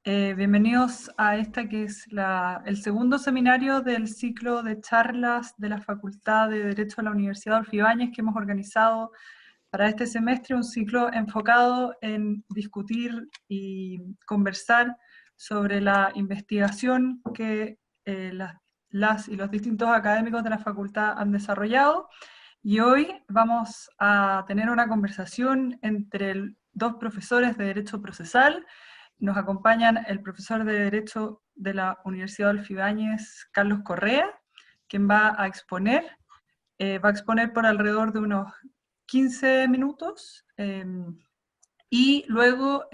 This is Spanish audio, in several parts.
Bienvenidos a esta que es el segundo seminario del ciclo de charlas de la Facultad de Derecho de la Universidad Adolfo Ibáñez que hemos organizado para este semestre, un ciclo enfocado en discutir y conversar sobre la investigación que las y los distintos académicos de la facultad han desarrollado. Y hoy vamos a tener una conversación entre dos profesores de Derecho Procesal. Nos acompañan el profesor de Derecho de la Universidad Adolfo Ibáñez, Carlos Correa, quien va a exponer. Va a exponer por alrededor de unos 15 minutos y luego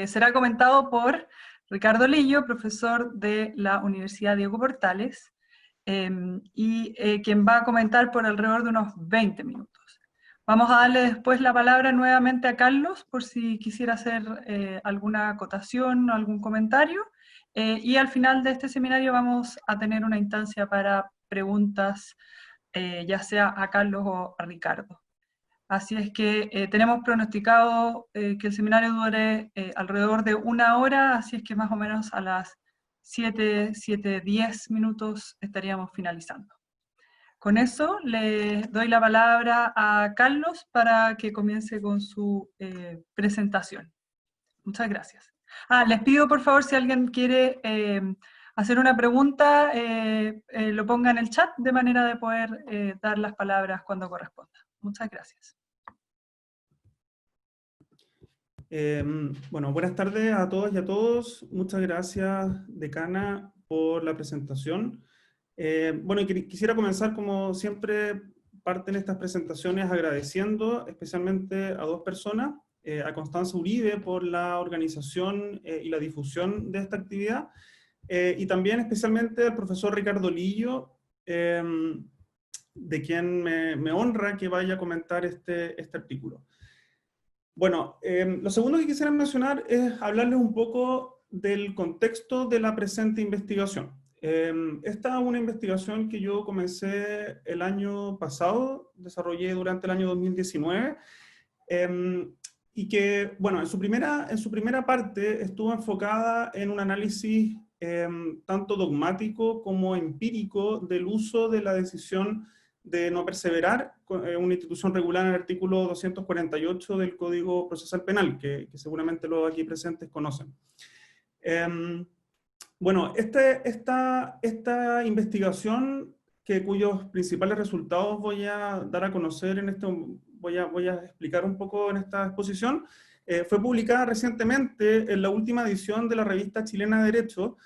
será comentado por Ricardo Lillo, profesor de la Universidad Diego Portales, quien va a comentar por alrededor de unos 20 minutos. Vamos a darle después la palabra nuevamente a Carlos por si quisiera hacer alguna acotación o algún comentario. Y al final de este seminario vamos a tener una instancia para preguntas, ya sea a Carlos o a Ricardo. Así es que tenemos pronosticado que el seminario dure alrededor de 1 hora, así es que más o menos a las 7:10 minutos estaríamos finalizando. Con eso le doy la palabra a Carlos para que comience con su presentación. Muchas gracias. Les pido por favor si alguien quiere hacer una pregunta, lo ponga en el chat de manera de poder dar las palabras cuando corresponda. Muchas gracias. Bueno, buenas tardes a todos y a todos. Muchas gracias, decana, por la presentación. Bueno, quisiera comenzar, como siempre parten estas presentaciones, agradeciendo especialmente a dos personas, a Constanza Uribe por la organización y la difusión de esta actividad, y también especialmente al profesor Ricardo Lillo, de quien me honra que vaya a comentar este artículo. Bueno, lo segundo que quisiera mencionar es hablarles un poco del contexto de la presente investigación. Esta es una investigación que yo comencé el año pasado, desarrollé durante el año 2019, y que, bueno, en su primera parte estuvo enfocada en un análisis tanto dogmático como empírico del uso de la decisión de no perseverar, una institución regulada en el artículo 248 del Código Procesal Penal, que seguramente los aquí presentes conocen. Bueno, esta investigación, cuyos principales resultados voy a dar a conocer en voy a explicar un poco en esta exposición, fue publicada recientemente en la última edición de la revista chilena de Derecho,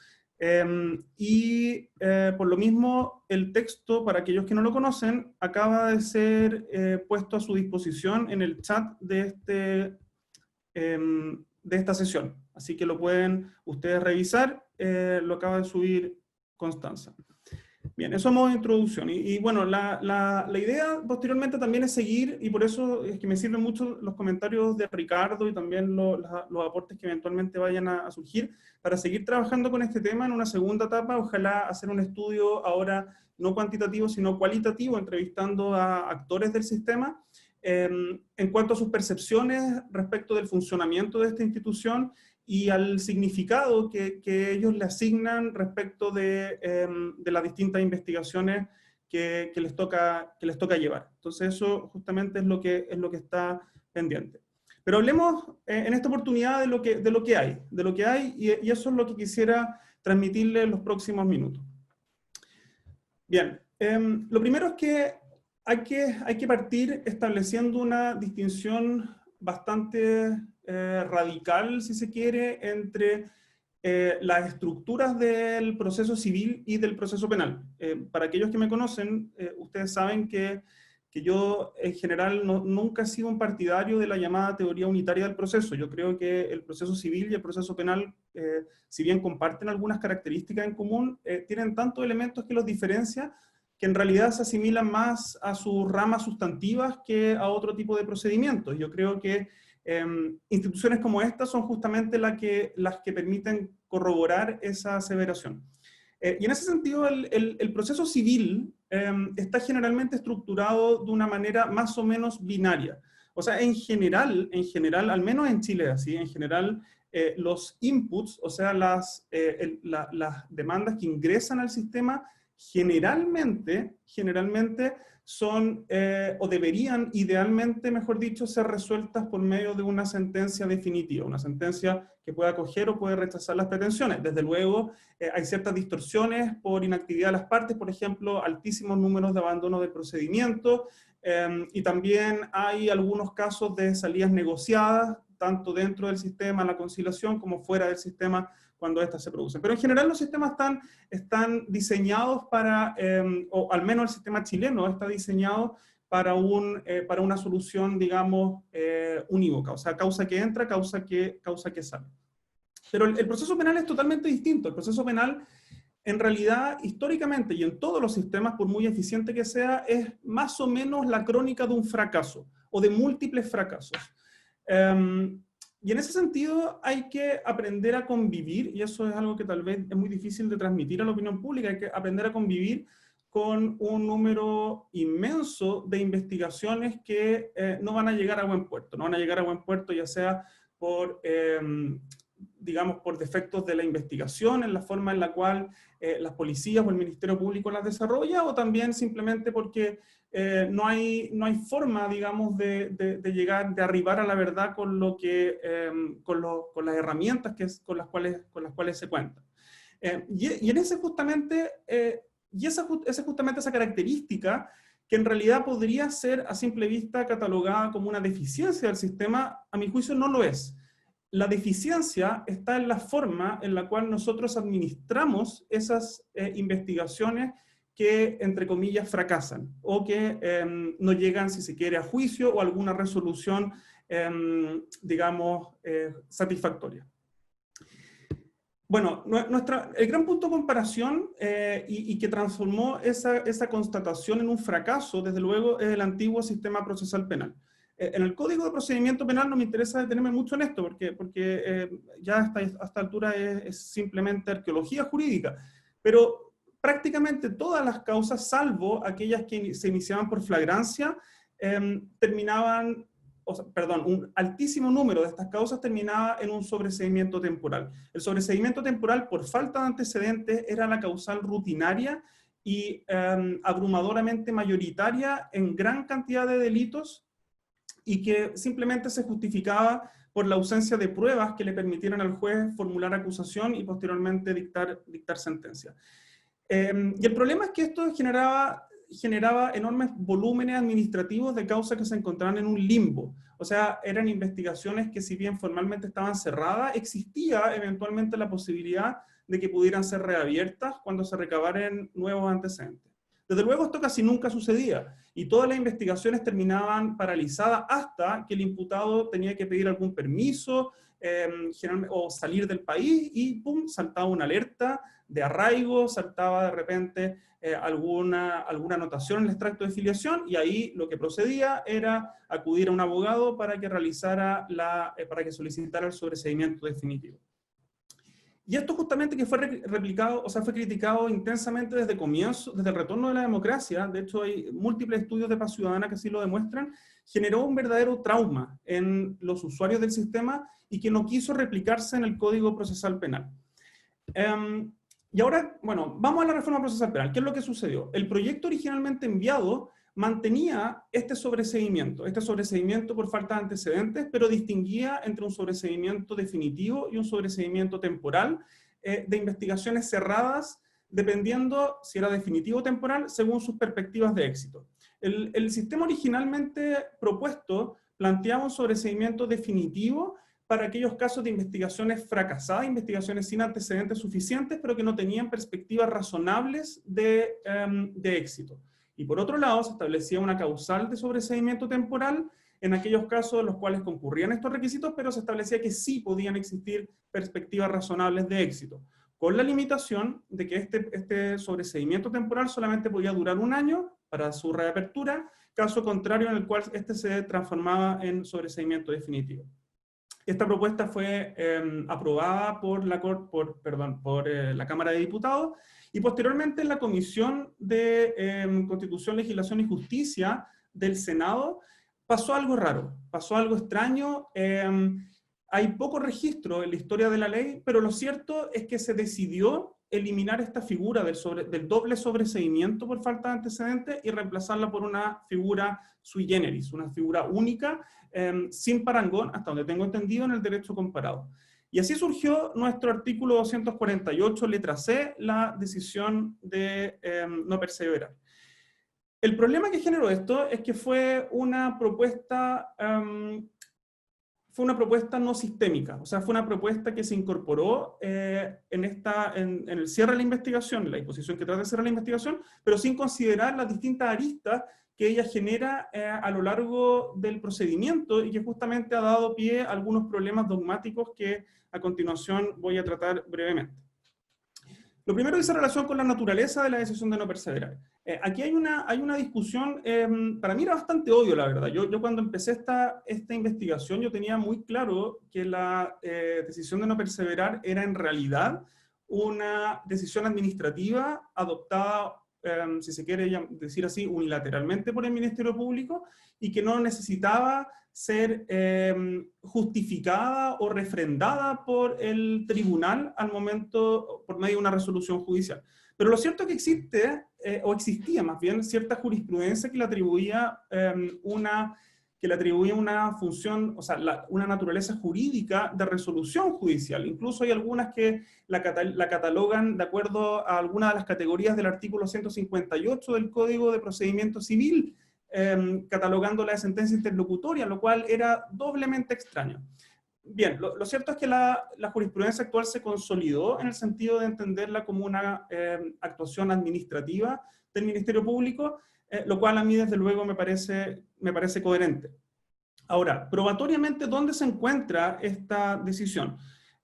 por lo mismo el texto, para aquellos que no lo conocen, acaba de ser puesto a su disposición en el chat de esta sesión. Así que lo pueden ustedes revisar, lo acaba de subir Constanza. Bien, eso a modo de introducción. Y bueno, la idea posteriormente también es seguir, y por eso es que me sirven mucho los comentarios de Ricardo y también los aportes que eventualmente vayan a surgir, para seguir trabajando con este tema en una segunda etapa. Ojalá hacer un estudio ahora no cuantitativo, sino cualitativo, entrevistando a actores del sistema, en cuanto a sus percepciones respecto del funcionamiento de esta institución y al significado que ellos le asignan respecto de las distintas investigaciones que les toca llevar. Entonces eso justamente es lo que está pendiente. Pero hablemos en esta oportunidad de lo que hay, y eso es lo que quisiera transmitirles en los próximos minutos. Bien, lo primero es que hay que partir estableciendo una distinción bastante radical, si se quiere, entre las estructuras del proceso civil y del proceso penal. Para aquellos que me conocen, ustedes saben que yo en general nunca he sido un partidario de la llamada teoría unitaria del proceso. Yo creo que el proceso civil y el proceso penal, si bien comparten algunas características en común, tienen tantos elementos que los diferencian, que en realidad se asimilan más a sus ramas sustantivas que a otro tipo de procedimientos. Yo creo que instituciones como estas son justamente las que permiten corroborar esa aseveración. Y en ese sentido, el proceso civil está generalmente estructurado de una manera más o menos binaria. O sea, en general, al menos en Chile, así, en general, los inputs, o sea, las demandas que ingresan al sistema, generalmente son, o deberían, idealmente, mejor dicho, ser resueltas por medio de una sentencia definitiva, una sentencia que pueda acoger o puede rechazar las pretensiones. Desde luego, hay ciertas distorsiones por inactividad de las partes, por ejemplo, altísimos números de abandono de procedimiento, y también hay algunos casos de salidas negociadas, tanto dentro del sistema, la conciliación, como fuera del sistema, cuando éstas se producen. Pero en general los sistemas están diseñados para, o al menos el sistema chileno está diseñado para una solución, digamos, unívoca, o sea, causa que entra, causa que sale. Pero el proceso penal es totalmente distinto. El proceso penal, en realidad, históricamente y en todos los sistemas, por muy eficiente que sea, es más o menos la crónica de un fracaso, o de múltiples fracasos. Y en ese sentido hay que aprender a convivir, y eso es algo que tal vez es muy difícil de transmitir a la opinión pública, hay que aprender a convivir con un número inmenso de investigaciones que no van a llegar a buen puerto. No van a llegar a buen puerto ya sea por, digamos, por defectos de la investigación, en la forma en la cual las policías o el Ministerio Público las desarrolla, o también simplemente porque no hay forma, digamos, de llegar, de arribar a la verdad con las herramientas con las cuales se cuenta. Y en ese justamente, esa es justamente esa característica que en realidad podría ser a simple vista catalogada como una deficiencia del sistema, a mi juicio no lo es. La deficiencia está en la forma en la cual nosotros administramos esas investigaciones que, entre comillas, fracasan, o que no llegan, si se quiere, a juicio o a alguna resolución, digamos, satisfactoria. Bueno, el gran punto de comparación y que transformó esa constatación en un fracaso, desde luego, es el antiguo sistema procesal penal. En el Código de Procedimiento Penal no me interesa detenerme mucho en esto, porque ya hasta esta altura es simplemente arqueología jurídica, pero prácticamente todas las causas, salvo aquellas que se iniciaban por flagrancia, terminaban, un altísimo número de estas causas terminaba en un sobreseimiento temporal. El sobreseimiento temporal por falta de antecedentes era la causal rutinaria y abrumadoramente mayoritaria en gran cantidad de delitos, y que simplemente se justificaba por la ausencia de pruebas que le permitieran al juez formular acusación y posteriormente dictar sentencia. Y el problema es que esto generaba enormes volúmenes administrativos de causas que se encontraban en un limbo. O sea, eran investigaciones que, si bien formalmente estaban cerradas, existía eventualmente la posibilidad de que pudieran ser reabiertas cuando se recabaran nuevos antecedentes. Desde luego esto casi nunca sucedía, y todas las investigaciones terminaban paralizadas hasta que el imputado tenía que pedir algún permiso o salir del país, y ¡pum!, saltaba una alerta de arraigo, saltaba de repente alguna anotación en el extracto de filiación, y ahí lo que procedía era acudir a un abogado para que realizara para que solicitara el sobreseimiento definitivo. Y esto justamente que fue fue criticado intensamente desde el retorno de la democracia, de hecho hay múltiples estudios de paz ciudadana que así lo demuestran, generó un verdadero trauma en los usuarios del sistema y que no quiso replicarse en el Código Procesal Penal. Y ahora, bueno, vamos a la reforma procesal penal. ¿Qué es lo que sucedió? El proyecto originalmente enviado mantenía este sobreseimiento por falta de antecedentes, pero distinguía entre un sobreseimiento definitivo y un sobreseimiento temporal de investigaciones cerradas, dependiendo si era definitivo o temporal, según sus perspectivas de éxito. El sistema originalmente propuesto planteaba un sobreseimiento definitivo para aquellos casos de investigaciones fracasadas, investigaciones sin antecedentes suficientes, pero que no tenían perspectivas razonables de éxito. Y por otro lado, se establecía una causal de sobreseimiento temporal en aquellos casos en los cuales concurrían estos requisitos, pero se establecía que sí podían existir perspectivas razonables de éxito, con la limitación de que este sobreseimiento temporal solamente podía durar 1 año para su reapertura, caso contrario en el cual este se transformaba en sobreseimiento definitivo. Esta propuesta fue aprobada por la Cámara de Diputados, y posteriormente en la Comisión de Constitución, Legislación y Justicia del Senado pasó algo raro, pasó algo extraño, hay poco registro en la historia de la ley, pero lo cierto es que se decidió eliminar esta figura del doble sobreseimiento por falta de antecedentes y reemplazarla por una figura sui generis, una figura única, sin parangón, hasta donde tengo entendido, en el derecho comparado. Y así surgió nuestro artículo 248, letra C, la decisión de no perseverar. El problema que generó esto es que fue una propuesta no sistémica, o sea, fue una propuesta que se incorporó en el cierre de la investigación, la disposición que trata de cerrar la investigación, pero sin considerar las distintas aristas que ella genera a lo largo del procedimiento y que justamente ha dado pie a algunos problemas dogmáticos que a continuación voy a tratar brevemente. Lo primero dice relación con la naturaleza de la decisión de no perseverar. Aquí hay una discusión, para mí era bastante obvio, la verdad. Yo cuando empecé esta investigación, yo tenía muy claro que la decisión de no perseverar era en realidad una decisión administrativa adoptada, si se quiere decir así, unilateralmente por el Ministerio Público, y que no necesitaba ser justificada o refrendada por el tribunal al momento, por medio de una resolución judicial. Pero lo cierto es que existe, o existía más bien, cierta jurisprudencia que le atribuía una función, o sea, una naturaleza jurídica de resolución judicial. Incluso hay algunas que la catalogan de acuerdo a algunas de las categorías del artículo 158 del Código de Procedimiento Civil, catalogándola de sentencia interlocutoria, lo cual era doblemente extraño. Bien, lo cierto es que la jurisprudencia actual se consolidó en el sentido de entenderla como una actuación administrativa del Ministerio Público, lo cual a mí desde luego me parece coherente. Ahora, probatoriamente, ¿dónde se encuentra esta decisión?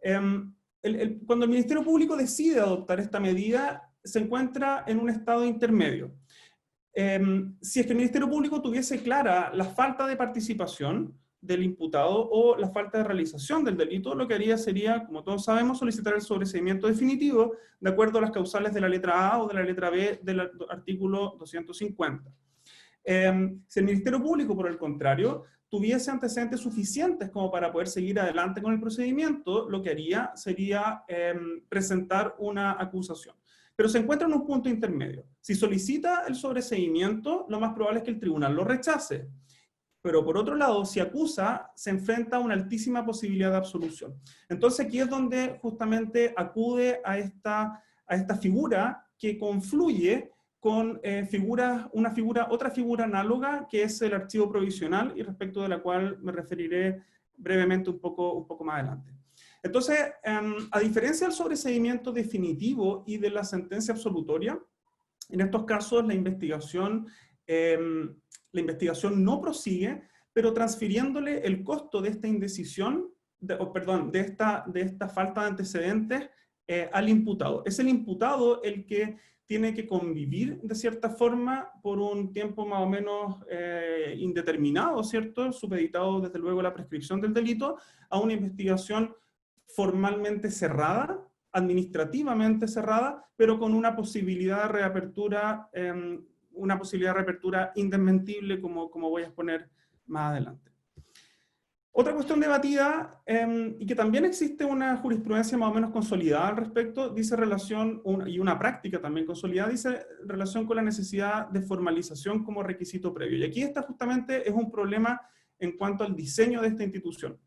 Cuando el Ministerio Público decide adoptar esta medida, se encuentra en un estado intermedio. Si es que el Ministerio Público tuviese clara la falta de participación del imputado o la falta de realización del delito, lo que haría sería, como todos sabemos, solicitar el sobreseimiento definitivo de acuerdo a las causales de la letra A o de la letra B del artículo 250. Si el Ministerio Público, por el contrario, tuviese antecedentes suficientes como para poder seguir adelante con el procedimiento, lo que haría sería presentar una acusación. Pero se encuentra en un punto intermedio. Si solicita el sobreseimiento, lo más probable es que el tribunal lo rechace. Pero por otro lado, si acusa, se enfrenta a una altísima posibilidad de absolución. Entonces aquí es donde justamente acude a esta figura que confluye con otra figura análoga, que es el archivo provisional, y respecto de la cual me referiré brevemente un poco más adelante. Entonces, a diferencia del sobreseimiento definitivo y de la sentencia absolutoria, en estos casos la investigación no prosigue, pero transfiriéndole el costo de esta indecisión, de esta falta de antecedentes al imputado. Es el imputado el que tiene que convivir de cierta forma por un tiempo más o menos indeterminado, ¿cierto? Supeditado desde luego a la prescripción del delito, a una investigación formalmente cerrada, administrativamente cerrada, pero con una posibilidad de reapertura, indesmentible, como voy a exponer más adelante. Otra cuestión debatida, y que también existe una jurisprudencia más o menos consolidada al respecto, y una práctica también consolidada, dice relación con la necesidad de formalización como requisito previo. Y aquí justamente es un problema en cuanto al diseño de esta institución.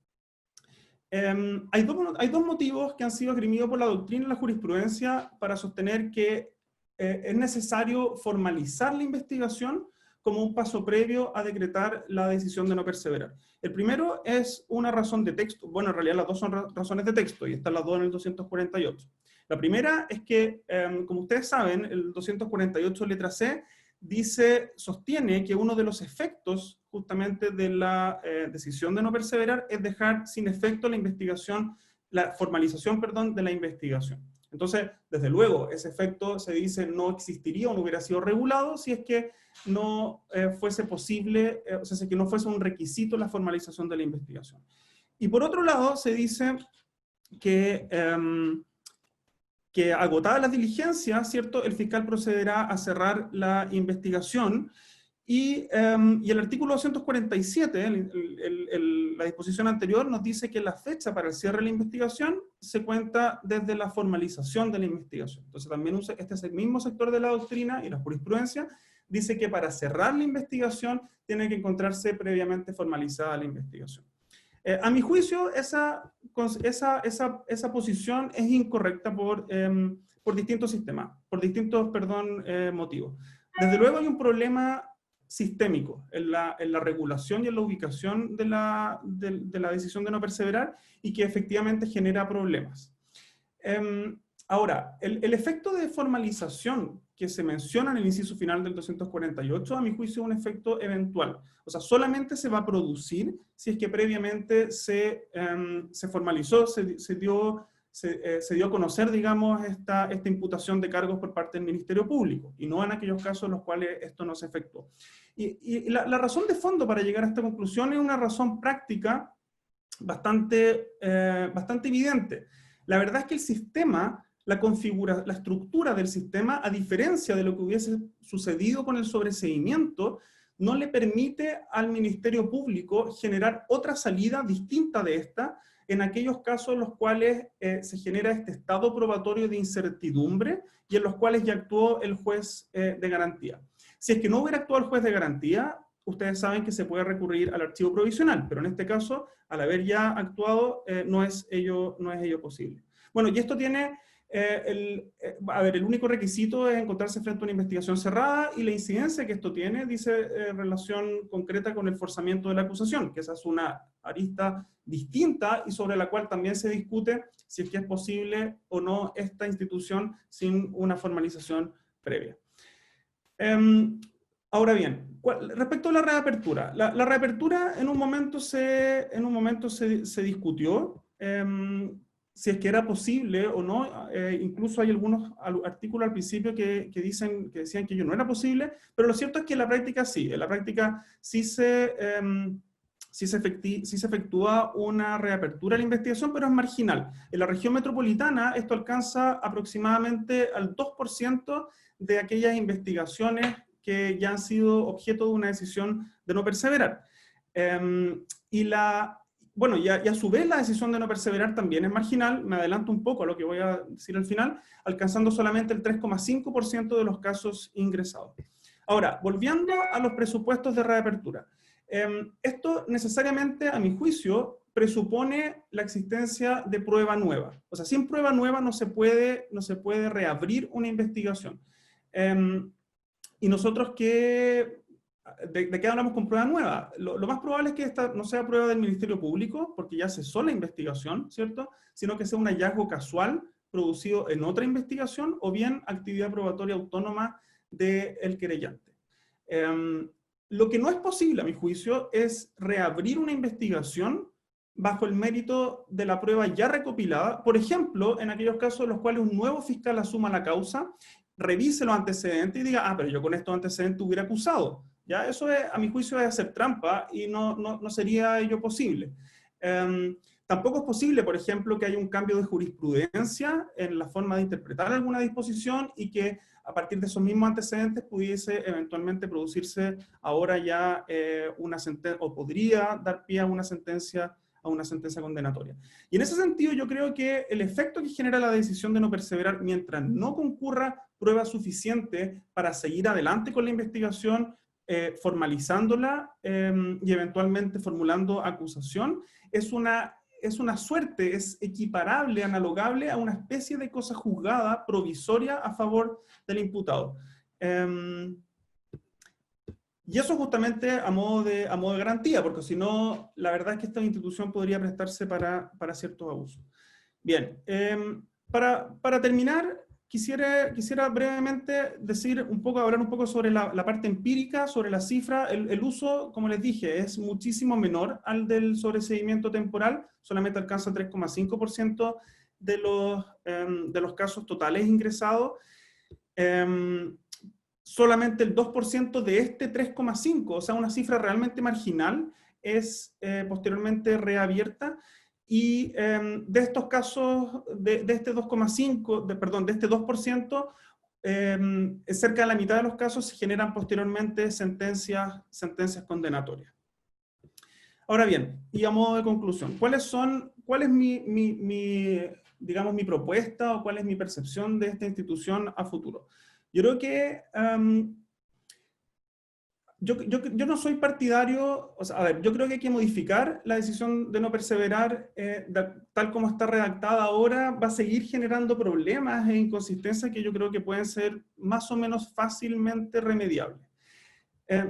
Hay dos motivos que han sido esgrimidos por la doctrina y la jurisprudencia para sostener que es necesario formalizar la investigación como un paso previo a decretar la decisión de no perseverar. El primero es una razón de texto. Bueno, en realidad las dos son razones de texto y están las dos en el 248. La primera es que, como ustedes saben, el 248 letra C sostiene que uno de los efectos justamente de la decisión de no perseverar es dejar sin efecto la formalización de la investigación. Entonces, desde luego, ese efecto se dice no existiría o no hubiera sido regulado si es que no fuese posible, o sea, si es que no fuese un requisito la formalización de la investigación. Y por otro lado, se dice que agotadas las diligencias, ¿cierto?, el fiscal procederá a cerrar la investigación Y el artículo 247, la disposición anterior, nos dice que la fecha para el cierre de la investigación se cuenta desde la formalización de la investigación. Entonces también este es el mismo sector de la doctrina y la jurisprudencia, dice que para cerrar la investigación tiene que encontrarse previamente formalizada la investigación. A mi juicio, esa posición es incorrecta por distintos sistemas, por distintos, motivos. Desde luego hay un problema sistémico en la regulación y en la ubicación de la decisión de no perseverar y que efectivamente genera problemas. Ahora, el efecto de formalización que se menciona en el inciso final del 248, a mi juicio, es un efecto eventual. O sea, solamente se va a producir si es que previamente se formalizó, se dio a conocer, digamos, esta imputación de cargos por parte del Ministerio Público, y no en aquellos casos en los cuales esto no se efectuó. Y la razón de fondo para llegar a esta conclusión es una razón práctica bastante evidente. La verdad es que el sistema, la estructura del sistema, a diferencia de lo que hubiese sucedido con el sobreseimiento, no le permite al Ministerio Público generar otra salida distinta de esta en aquellos casos en los cuales se genera este estado probatorio de incertidumbre y en los cuales ya actuó el juez de garantía. Si es que no hubiera actuado el juez de garantía, ustedes saben que se puede recurrir al archivo provisional, pero en este caso, al haber ya actuado, no es ello posible. Bueno, y esto tiene, el único requisito es encontrarse frente a una investigación cerrada, y la incidencia que esto tiene dice relación concreta con el forzamiento de la acusación, que esa es una arista distinta y sobre la cual también se discute si es que es posible o no esta institución sin una formalización previa. Ahora bien, respecto a la reapertura, la reapertura en un momento se discutió si es que era posible o no. Incluso hay algunos artículos al principio que decían que ello no era posible, pero lo cierto es que en la práctica sí. En la práctica sí se efectúa una reapertura de la investigación, pero es marginal. En la región metropolitana esto alcanza aproximadamente al 2% de aquellas investigaciones que ya han sido objeto de una decisión de no perseverar. Y a su vez la decisión de no perseverar también es marginal. Me adelanto un poco a lo que voy a decir al final, alcanzando solamente el 3,5% de los casos ingresados. Ahora, volviendo a los presupuestos de reapertura. Esto necesariamente, a mi juicio, presupone la existencia de prueba nueva. O sea, sin prueba nueva no se puede reabrir una investigación. Y nosotros, ¿de qué hablamos con prueba nueva? Lo más probable es que esta no sea prueba del Ministerio Público, porque ya cesó la investigación, ¿cierto? Sino que sea un hallazgo casual producido en otra investigación, o bien actividad probatoria autónoma del querellante. Lo que no es posible, a mi juicio, es reabrir una investigación bajo el mérito de la prueba ya recopilada, por ejemplo, en aquellos casos en los cuales un nuevo fiscal asuma la causa, revise los antecedentes y diga, pero yo con estos antecedentes hubiera acusado. ¿Ya? Eso, a mi juicio, es hacer trampa y no sería ello posible. Tampoco es posible, por ejemplo, que haya un cambio de jurisprudencia en la forma de interpretar alguna disposición y que a partir de esos mismos antecedentes pudiese eventualmente producirse ahora ya una sentencia, o podría dar pie a una sentencia condenatoria. Y en ese sentido yo creo que el efecto que genera la decisión de no perseverar mientras no concurra prueba suficiente para seguir adelante con la investigación, formalizándola y eventualmente formulando acusación, es una suerte, es equiparable, analogable a una especie de cosa juzgada provisoria a favor del imputado. Y eso justamente a modo de garantía, porque si no, la verdad es que esta institución podría prestarse para ciertos abusos. Bien, para terminar, quisiera brevemente hablar un poco sobre la parte empírica, sobre la cifra. El uso, como les dije, es muchísimo menor al del sobreseimiento temporal, solamente alcanza el 3,5% de los casos totales ingresados. Solamente el 2% de este 3,5%, o sea, una cifra realmente marginal, es posteriormente reabierta. Y de estos casos, de este 2,5%, de este 2%, cerca de la mitad de los casos se generan posteriormente sentencias condenatorias. Ahora bien, y a modo de conclusión, ¿cuál es digamos, mi propuesta o cuál es mi percepción de esta institución a futuro? Yo creo que yo no soy partidario, o sea, a ver, yo creo que hay que modificar la decisión de no perseverar, tal como está redactada ahora, va a seguir generando problemas e inconsistencias que yo creo que pueden ser más o menos fácilmente remediables.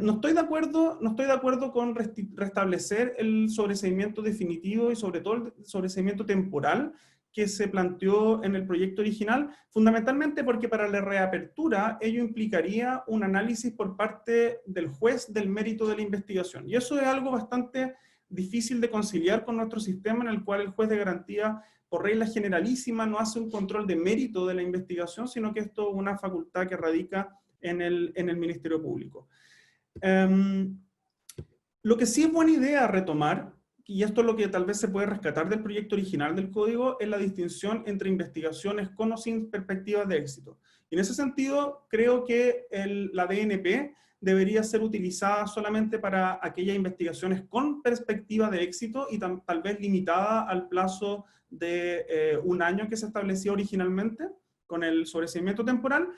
No estoy de acuerdo con restablecer el sobreseimiento definitivo y sobre todo el sobreseimiento temporal que se planteó en el proyecto original, fundamentalmente porque para la reapertura ello implicaría un análisis por parte del juez del mérito de la investigación. Y eso es algo bastante difícil de conciliar con nuestro sistema, en el cual el juez de garantía, por regla generalísima, no hace un control de mérito de la investigación, sino que esto es una facultad que radica en el Ministerio Público. Lo que sí es buena idea retomar, y esto es lo que tal vez se puede rescatar del proyecto original del código, es la distinción entre investigaciones con o sin perspectivas de éxito. Y en ese sentido, creo que la DNP debería ser utilizada solamente para aquellas investigaciones con perspectiva de éxito y tal vez limitada al plazo de 1 año que se establecía originalmente con el sobreseimiento temporal,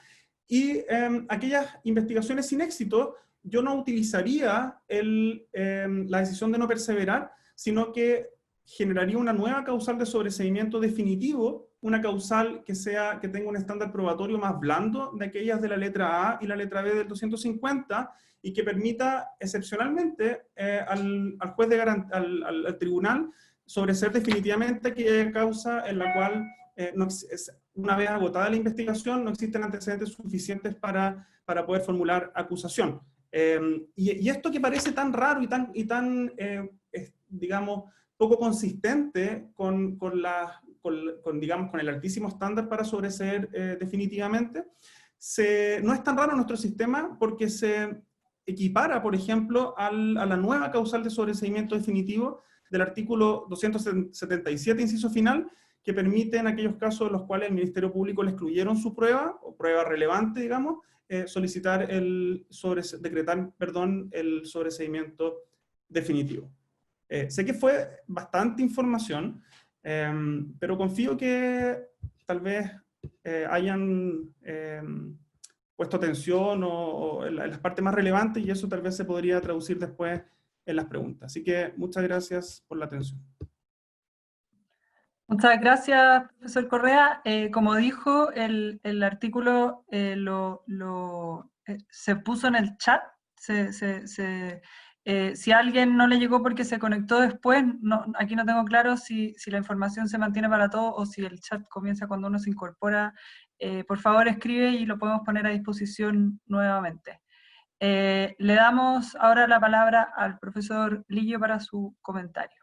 y aquellas investigaciones sin éxito yo no utilizaría la decisión de no perseverar, sino que generaría una nueva causal de sobreseimiento definitivo, una causal que tenga un estándar probatorio más blando de aquellas de la letra A y la letra B del 250, y que permita excepcionalmente al juez al tribunal sobreseer definitivamente aquella causa en la cual, una vez agotada la investigación, no existen antecedentes suficientes para poder formular acusación. Y esto que parece tan raro y tan digamos, poco consistente digamos, con el altísimo estándar para sobreseer definitivamente, no es tan raro en nuestro sistema porque se equipara, por ejemplo, a la nueva causal de sobreseimiento definitivo del artículo 277, inciso final, que permite en aquellos casos en los cuales el Ministerio Público le excluyeron su prueba, o prueba relevante, digamos, decretar el sobreseimiento definitivo. Sé que fue bastante información, pero confío que tal vez hayan puesto atención en las partes más relevantes, y eso tal vez se podría traducir después en las preguntas. Así que muchas gracias por la atención. Muchas gracias, profesor Correa. Como dijo, el artículo se puso en el chat. Si a alguien no le llegó porque se conectó después, aquí no tengo claro si la información se mantiene para todos o si el chat comienza cuando uno se incorpora. Por favor, escribe y lo podemos poner a disposición nuevamente. Le damos ahora la palabra al profesor Lillo para su comentario.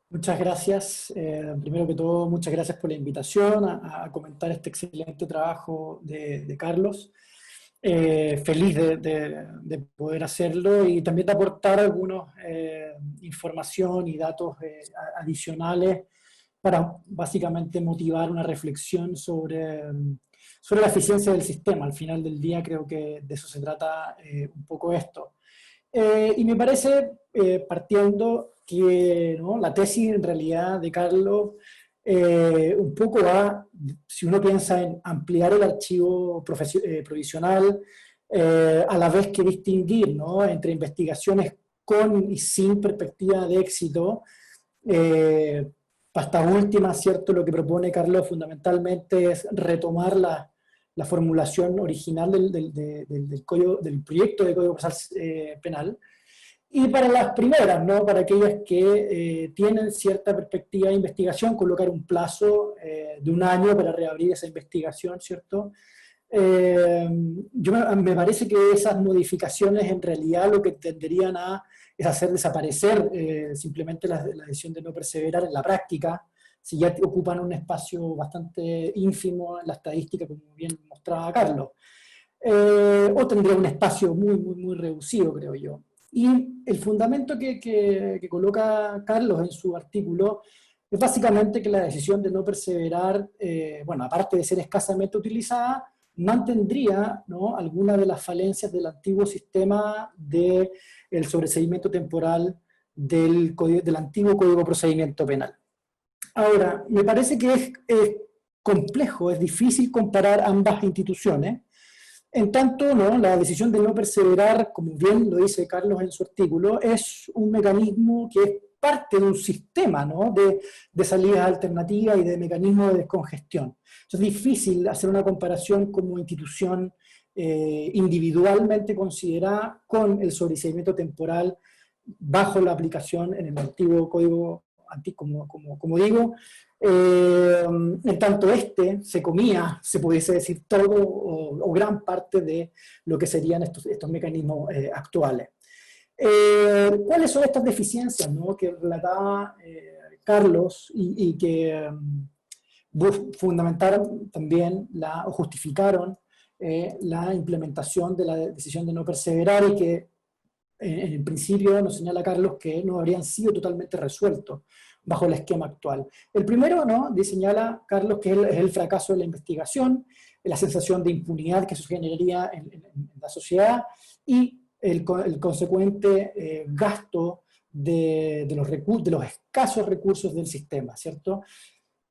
Muchas gracias. Primero que todo, muchas gracias por la invitación a comentar este excelente trabajo de Carlos. Feliz de poder hacerlo y también de aportar alguna información y datos adicionales para básicamente motivar una reflexión sobre la eficiencia del sistema. Al final del día creo que de eso se trata un poco esto. Y me parece, partiendo, que ¿no? la tesis en realidad de Carlos un poco va, si uno piensa en ampliar el archivo provisional, a la vez que distinguir, ¿no? entre investigaciones con y sin perspectiva de éxito. Para esta última, ¿cierto? Lo que propone Carlos fundamentalmente es retomar la formulación original del proyecto de Código Procesal Penal. Y para las primeras, ¿no? Para aquellas que tienen cierta perspectiva de investigación, colocar un plazo de 1 año para reabrir esa investigación, ¿cierto? Me parece que esas modificaciones en realidad lo que tenderían es hacer desaparecer simplemente la decisión de no perseverar en la práctica, si ya ocupan un espacio bastante ínfimo en la estadística, como bien mostraba Carlos. O tendría un espacio muy, muy, muy reducido, creo yo. Y el fundamento que coloca Carlos en su artículo es básicamente que la decisión de no perseverar, bueno, aparte de ser escasamente utilizada, mantendría, ¿no?, algunas de las falencias del antiguo sistema del sobreseimiento temporal del antiguo Código de Procedimiento Penal. Ahora, me parece que es complejo, es difícil comparar ambas instituciones. En tanto, ¿no?, la decisión de no perseverar, como bien lo dice Carlos en su artículo, es un mecanismo que es parte de un sistema, ¿no?, de salidas alternativas y de mecanismos de descongestión. Entonces es difícil hacer una comparación como institución individualmente considerada con el sobreseimiento temporal bajo la aplicación en el antiguo código, como digo. En tanto se comía, se pudiese decir, todo o gran parte de lo que serían estos mecanismos actuales. ¿Cuáles son estas deficiencias, ¿no?, que relataba Carlos y que fundamentaron también o justificaron la implementación de la decisión de no perseverar, y que en principio nos señala Carlos que no habrían sido totalmente resueltos bajo el esquema actual? El primero, ¿no?, señala Carlos que es el fracaso de la investigación, la sensación de impunidad que eso generaría en la sociedad, y el consecuente gasto de los escasos recursos del sistema, ¿cierto?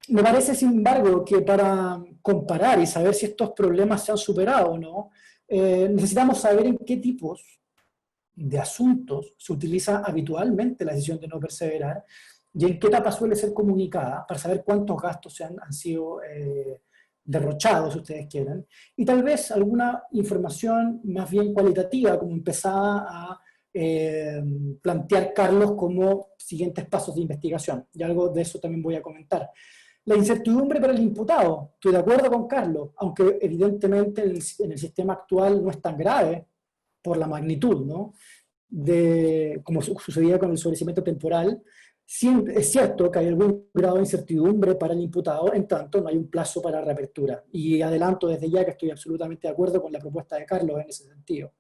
Me parece, sin embargo, que para comparar y saber si estos problemas se han superado o no, necesitamos saber en qué tipos de asuntos se utiliza habitualmente la decisión de no perseverar y en qué etapa suele ser comunicada, para saber cuántos gastos han sido derrochados, si ustedes quieren, y tal vez alguna información más bien cualitativa, como empezaba a plantear Carlos como siguientes pasos de investigación, y algo de eso también voy a comentar. La incertidumbre para el imputado, estoy de acuerdo con Carlos, aunque evidentemente en el sistema actual no es tan grave por la magnitud, ¿no?, como sucedía con el sobreseimiento temporal. Sí, es cierto que hay algún grado de incertidumbre para el imputado, en tanto no hay un plazo para reapertura. Y adelanto desde ya que estoy absolutamente de acuerdo con la propuesta de Carlos en ese sentido.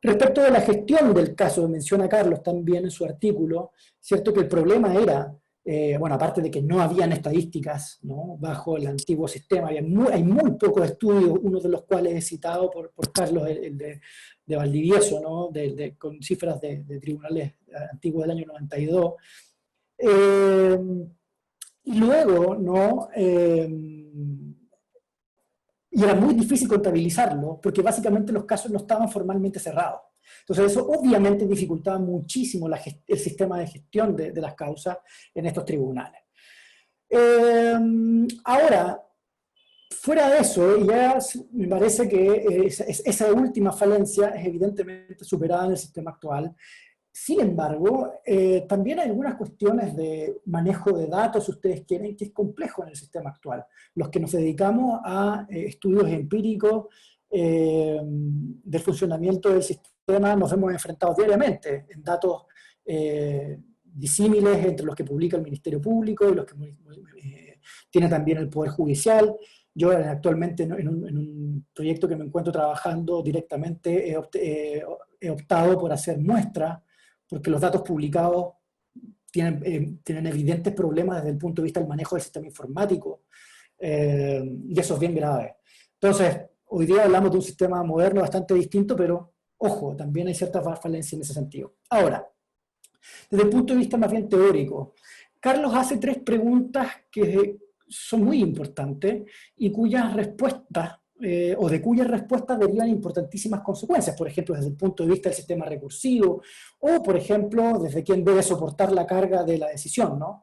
Respecto de la gestión del caso, menciona Carlos también en su artículo, cierto que el problema era, bueno, aparte de que no habían estadísticas, ¿no?, bajo el antiguo sistema, hay muy pocos estudios, uno de los cuales he citado por Carlos, el de Valdivieso, ¿no?, con cifras de tribunales antiguos del año 92. Y luego, ¿no?, y era muy difícil contabilizarlo, porque básicamente los casos no estaban formalmente cerrados. Entonces eso obviamente dificultaba muchísimo el sistema de gestión de las causas en estos tribunales. Ahora, fuera de eso, ya me parece que esa última falencia es evidentemente superada en el sistema actual. Sin embargo, también hay algunas cuestiones de manejo de datos, si ustedes quieren, que es complejo en el sistema actual. Los que nos dedicamos a estudios empíricos del funcionamiento del sistema nos hemos enfrentado diariamente en datos disímiles entre los que publica el Ministerio Público y los que tiene también el Poder Judicial. Yo actualmente en un proyecto que me encuentro trabajando directamente he optado por hacer muestras, porque los datos publicados tienen evidentes problemas desde el punto de vista del manejo del sistema informático, y eso es bien grave. Entonces, hoy día hablamos de un sistema moderno bastante distinto, pero, ojo, también hay ciertas falencias en ese sentido. Ahora, desde el punto de vista más bien teórico, Carlos hace 3 preguntas que son muy importantes y cuyas respuestas, o de cuyas respuestas derivan importantísimas consecuencias, por ejemplo, desde el punto de vista del sistema recursivo, o, por ejemplo, desde quién debe soportar la carga de la decisión, ¿no?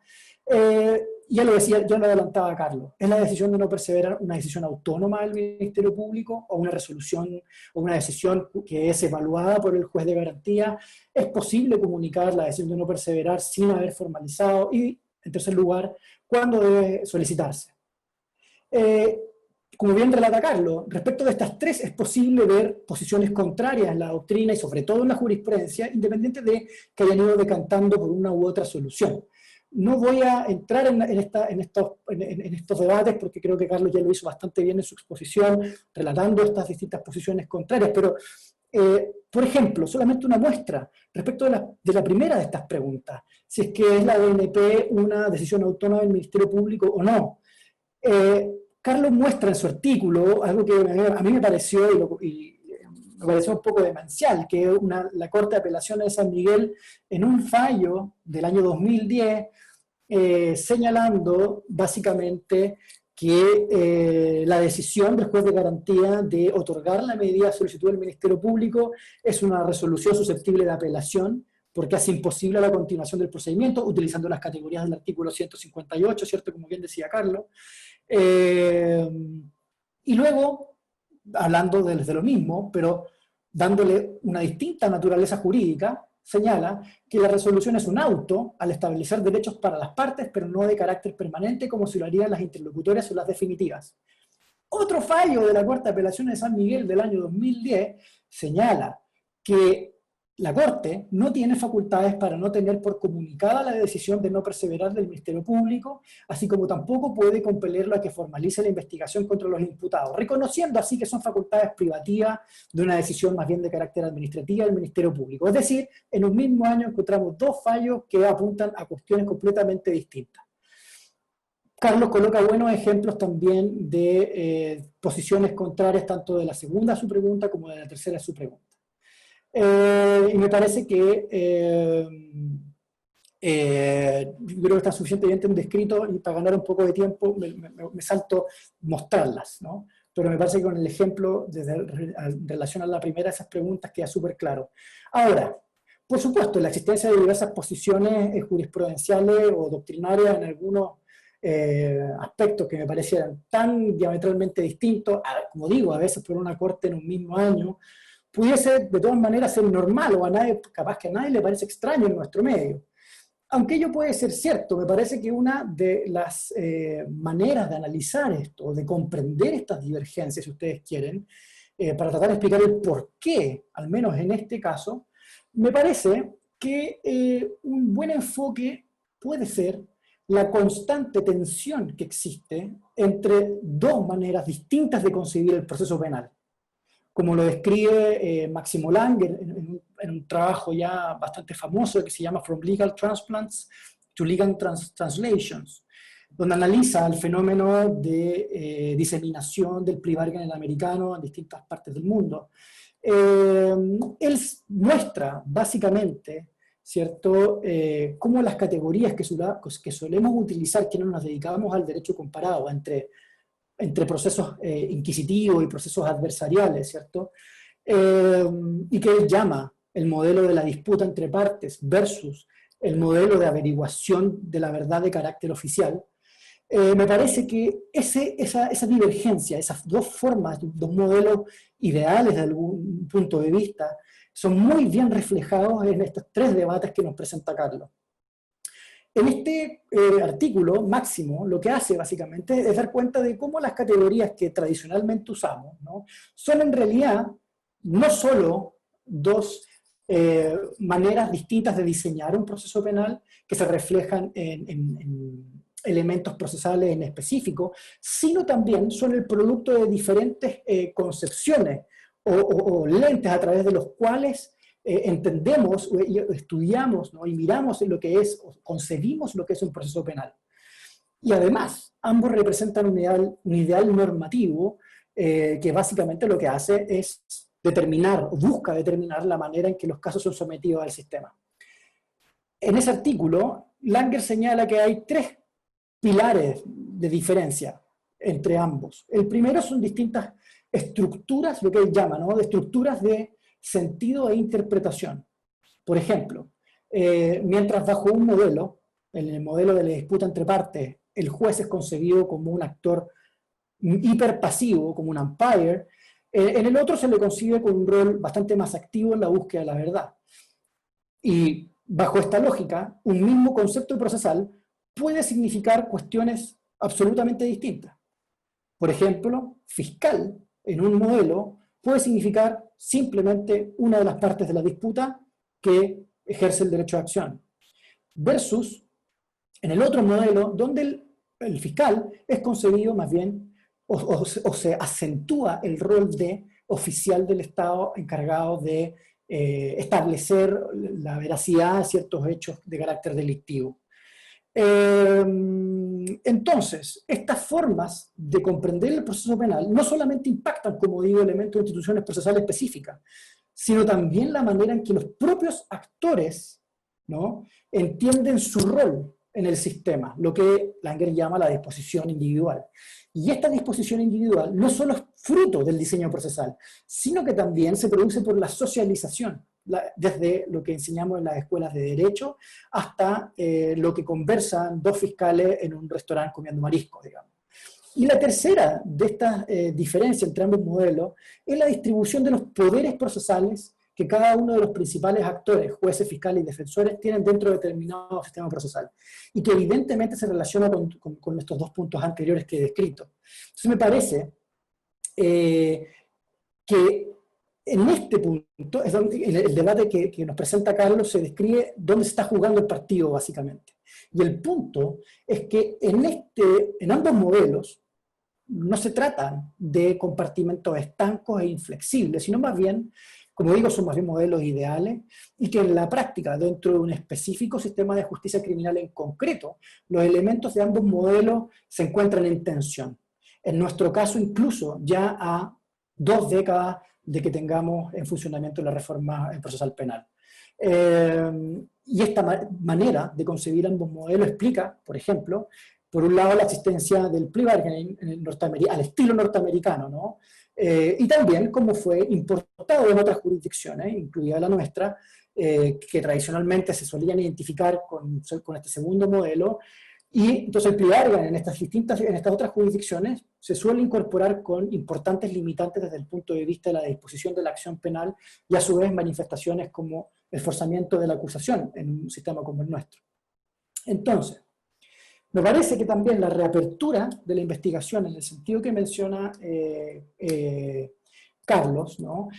Ya lo decía, ya lo adelantaba Carlos, ¿es la decisión de no perseverar una decisión autónoma del Ministerio Público, o una resolución, o una decisión que es evaluada por el juez de garantía? ¿Es posible comunicar la decisión de no perseverar sin haber formalizado? Y, en tercer lugar, ¿cuándo debe solicitarse? Como bien relata Carlos, respecto de estas 3 es posible ver posiciones contrarias en la doctrina y sobre todo en la jurisprudencia, independiente de que hayan ido decantando por una u otra solución. No voy a entrar en estos debates, porque creo que Carlos ya lo hizo bastante bien en su exposición, relatando estas distintas posiciones contrarias, pero Por ejemplo, solamente una muestra respecto de la primera de estas preguntas, si es que es la DNP una decisión autónoma del Ministerio Público o no. Carlos muestra en su artículo algo que a mí me pareció, me pareció un poco demencial, que la Corte de Apelaciones de San Miguel, en un fallo del año 2010, señalando básicamente que la decisión del juez de garantía de otorgar la medida a solicitud del Ministerio Público es una resolución susceptible de apelación, porque hace imposible la continuación del procedimiento, utilizando las categorías del artículo 158, ¿cierto? Como bien decía Carlos. Y luego, hablando de lo mismo, pero dándole una distinta naturaleza jurídica, señala que la resolución es un auto al establecer derechos para las partes, pero no de carácter permanente como si lo harían las interlocutorias o las definitivas. Otro fallo de la Corte de Apelaciones de San Miguel del año 2010 señala que la Corte no tiene facultades para no tener por comunicada la decisión de no perseverar del Ministerio Público, así como tampoco puede compelerlo a que formalice la investigación contra los imputados, reconociendo así que son facultades privativas de una decisión más bien de carácter administrativa del Ministerio Público. Es decir, en un mismo año encontramos dos fallos que apuntan a cuestiones completamente distintas. Carlos coloca buenos ejemplos también de posiciones contrarias tanto de la segunda a su pregunta como de la tercera a su pregunta. Y me parece que yo creo que está suficientemente descrito, y para ganar un poco de tiempo me salto mostrarlas, ¿no? Pero me parece que con el ejemplo en relación a la primera de esas preguntas queda súper claro. Ahora, por supuesto, la existencia de diversas posiciones jurisprudenciales o doctrinarias en algunos aspectos que me parecieran tan diametralmente distintos, como digo, a veces por una corte en un mismo año, pudiese de todas maneras ser normal, o capaz que a nadie le parece extraño en nuestro medio. Aunque ello puede ser cierto, me parece que una de las maneras de analizar esto, de comprender estas divergencias, si ustedes quieren, para tratar de explicar el por qué, al menos en este caso, me parece que un buen enfoque puede ser la constante tensión que existe entre dos maneras distintas de concebir el proceso penal. Como lo describe Máximo Langer en un trabajo ya bastante famoso que se llama From Legal Transplants to Legal Translations, donde analiza el fenómeno de diseminación del plea bargain americano en distintas partes del mundo. Él muestra básicamente, ¿cierto?, cómo las categorías que solemos utilizar quienes nos dedicamos al derecho comparado entre procesos inquisitivos y procesos adversariales, ¿cierto? Y que él llama el modelo de la disputa entre partes versus el modelo de averiguación de la verdad de carácter oficial. Me parece que esa divergencia, esas dos formas, dos modelos ideales de algún punto de vista, son muy bien reflejados en estos tres debates que nos presenta Carlos. En este artículo, Máximo lo que hace básicamente es dar cuenta de cómo las categorías que tradicionalmente usamos, ¿no?, son en realidad no solo dos maneras distintas de diseñar un proceso penal que se reflejan en elementos procesales en específico, sino también son el producto de diferentes concepciones o lentes a través de los cuales entendemos, estudiamos, ¿no?, y miramos lo que es, o concebimos lo que es un proceso penal. Y además, ambos representan un ideal normativo que básicamente lo que hace es determinar, o busca determinar la manera en que los casos son sometidos al sistema. En ese artículo, Langer señala que hay tres pilares de diferencia entre ambos. El primero son distintas estructuras, lo que él llama, ¿no?, de estructuras de sentido e interpretación. Por ejemplo, mientras bajo un modelo, en el modelo de la disputa entre partes, el juez es concebido como un actor hiperpasivo, como un umpire, en el otro se le concibe con un rol bastante más activo en la búsqueda de la verdad. Y bajo esta lógica, un mismo concepto procesal puede significar cuestiones absolutamente distintas. Por ejemplo, fiscal, en un modelo, puede significar simplemente una de las partes de la disputa que ejerce el derecho de acción, versus en el otro modelo, donde el fiscal es concebido más bien, o se acentúa el rol de oficial del Estado encargado de establecer la veracidad de ciertos hechos de carácter delictivo. Entonces, estas formas de comprender el proceso penal no solamente impactan, como digo, elementos de instituciones procesales específicas, sino también la manera en que los propios actores, ¿no?, entienden su rol en el sistema, lo que Langer llama la disposición individual. Y esta disposición individual no solo es fruto del diseño procesal, sino que también se produce por la socialización, desde lo que enseñamos en las escuelas de derecho hasta lo que conversan dos fiscales en un restaurante comiendo mariscos, digamos. Y la tercera de estas diferencias entre ambos modelos es la distribución de los poderes procesales que cada uno de los principales actores, jueces, fiscales y defensores, tienen dentro de determinado sistema procesal, y que evidentemente se relaciona con estos dos puntos anteriores que he descrito. Entonces me parece que en este punto, es donde el debate que nos presenta Carlos se describe dónde se está jugando el partido, básicamente. Y el punto es que en ambos modelos no se trata de compartimentos estancos e inflexibles, sino más bien, como digo, son más bien modelos ideales, y que en la práctica, dentro de un específico sistema de justicia criminal en concreto, los elementos de ambos modelos se encuentran en tensión. En nuestro caso, incluso ya a 2 décadas de que tengamos en funcionamiento la reforma procesal penal. Y esta manera de concebir ambos modelos explica, por ejemplo, por un lado la existencia del plea bargaining al estilo norteamericano, ¿no? Y también cómo fue importado en otras jurisdicciones, incluida la nuestra, que tradicionalmente se solían identificar con este segundo modelo. Y entonces el plea bargaining en estas otras jurisdicciones se suele incorporar con importantes limitantes desde el punto de vista de la disposición de la acción penal, y a su vez manifestaciones como el forzamiento de la acusación en un sistema como el nuestro. Entonces, me parece que también la reapertura de la investigación, en el sentido que menciona Carlos, ¿no?,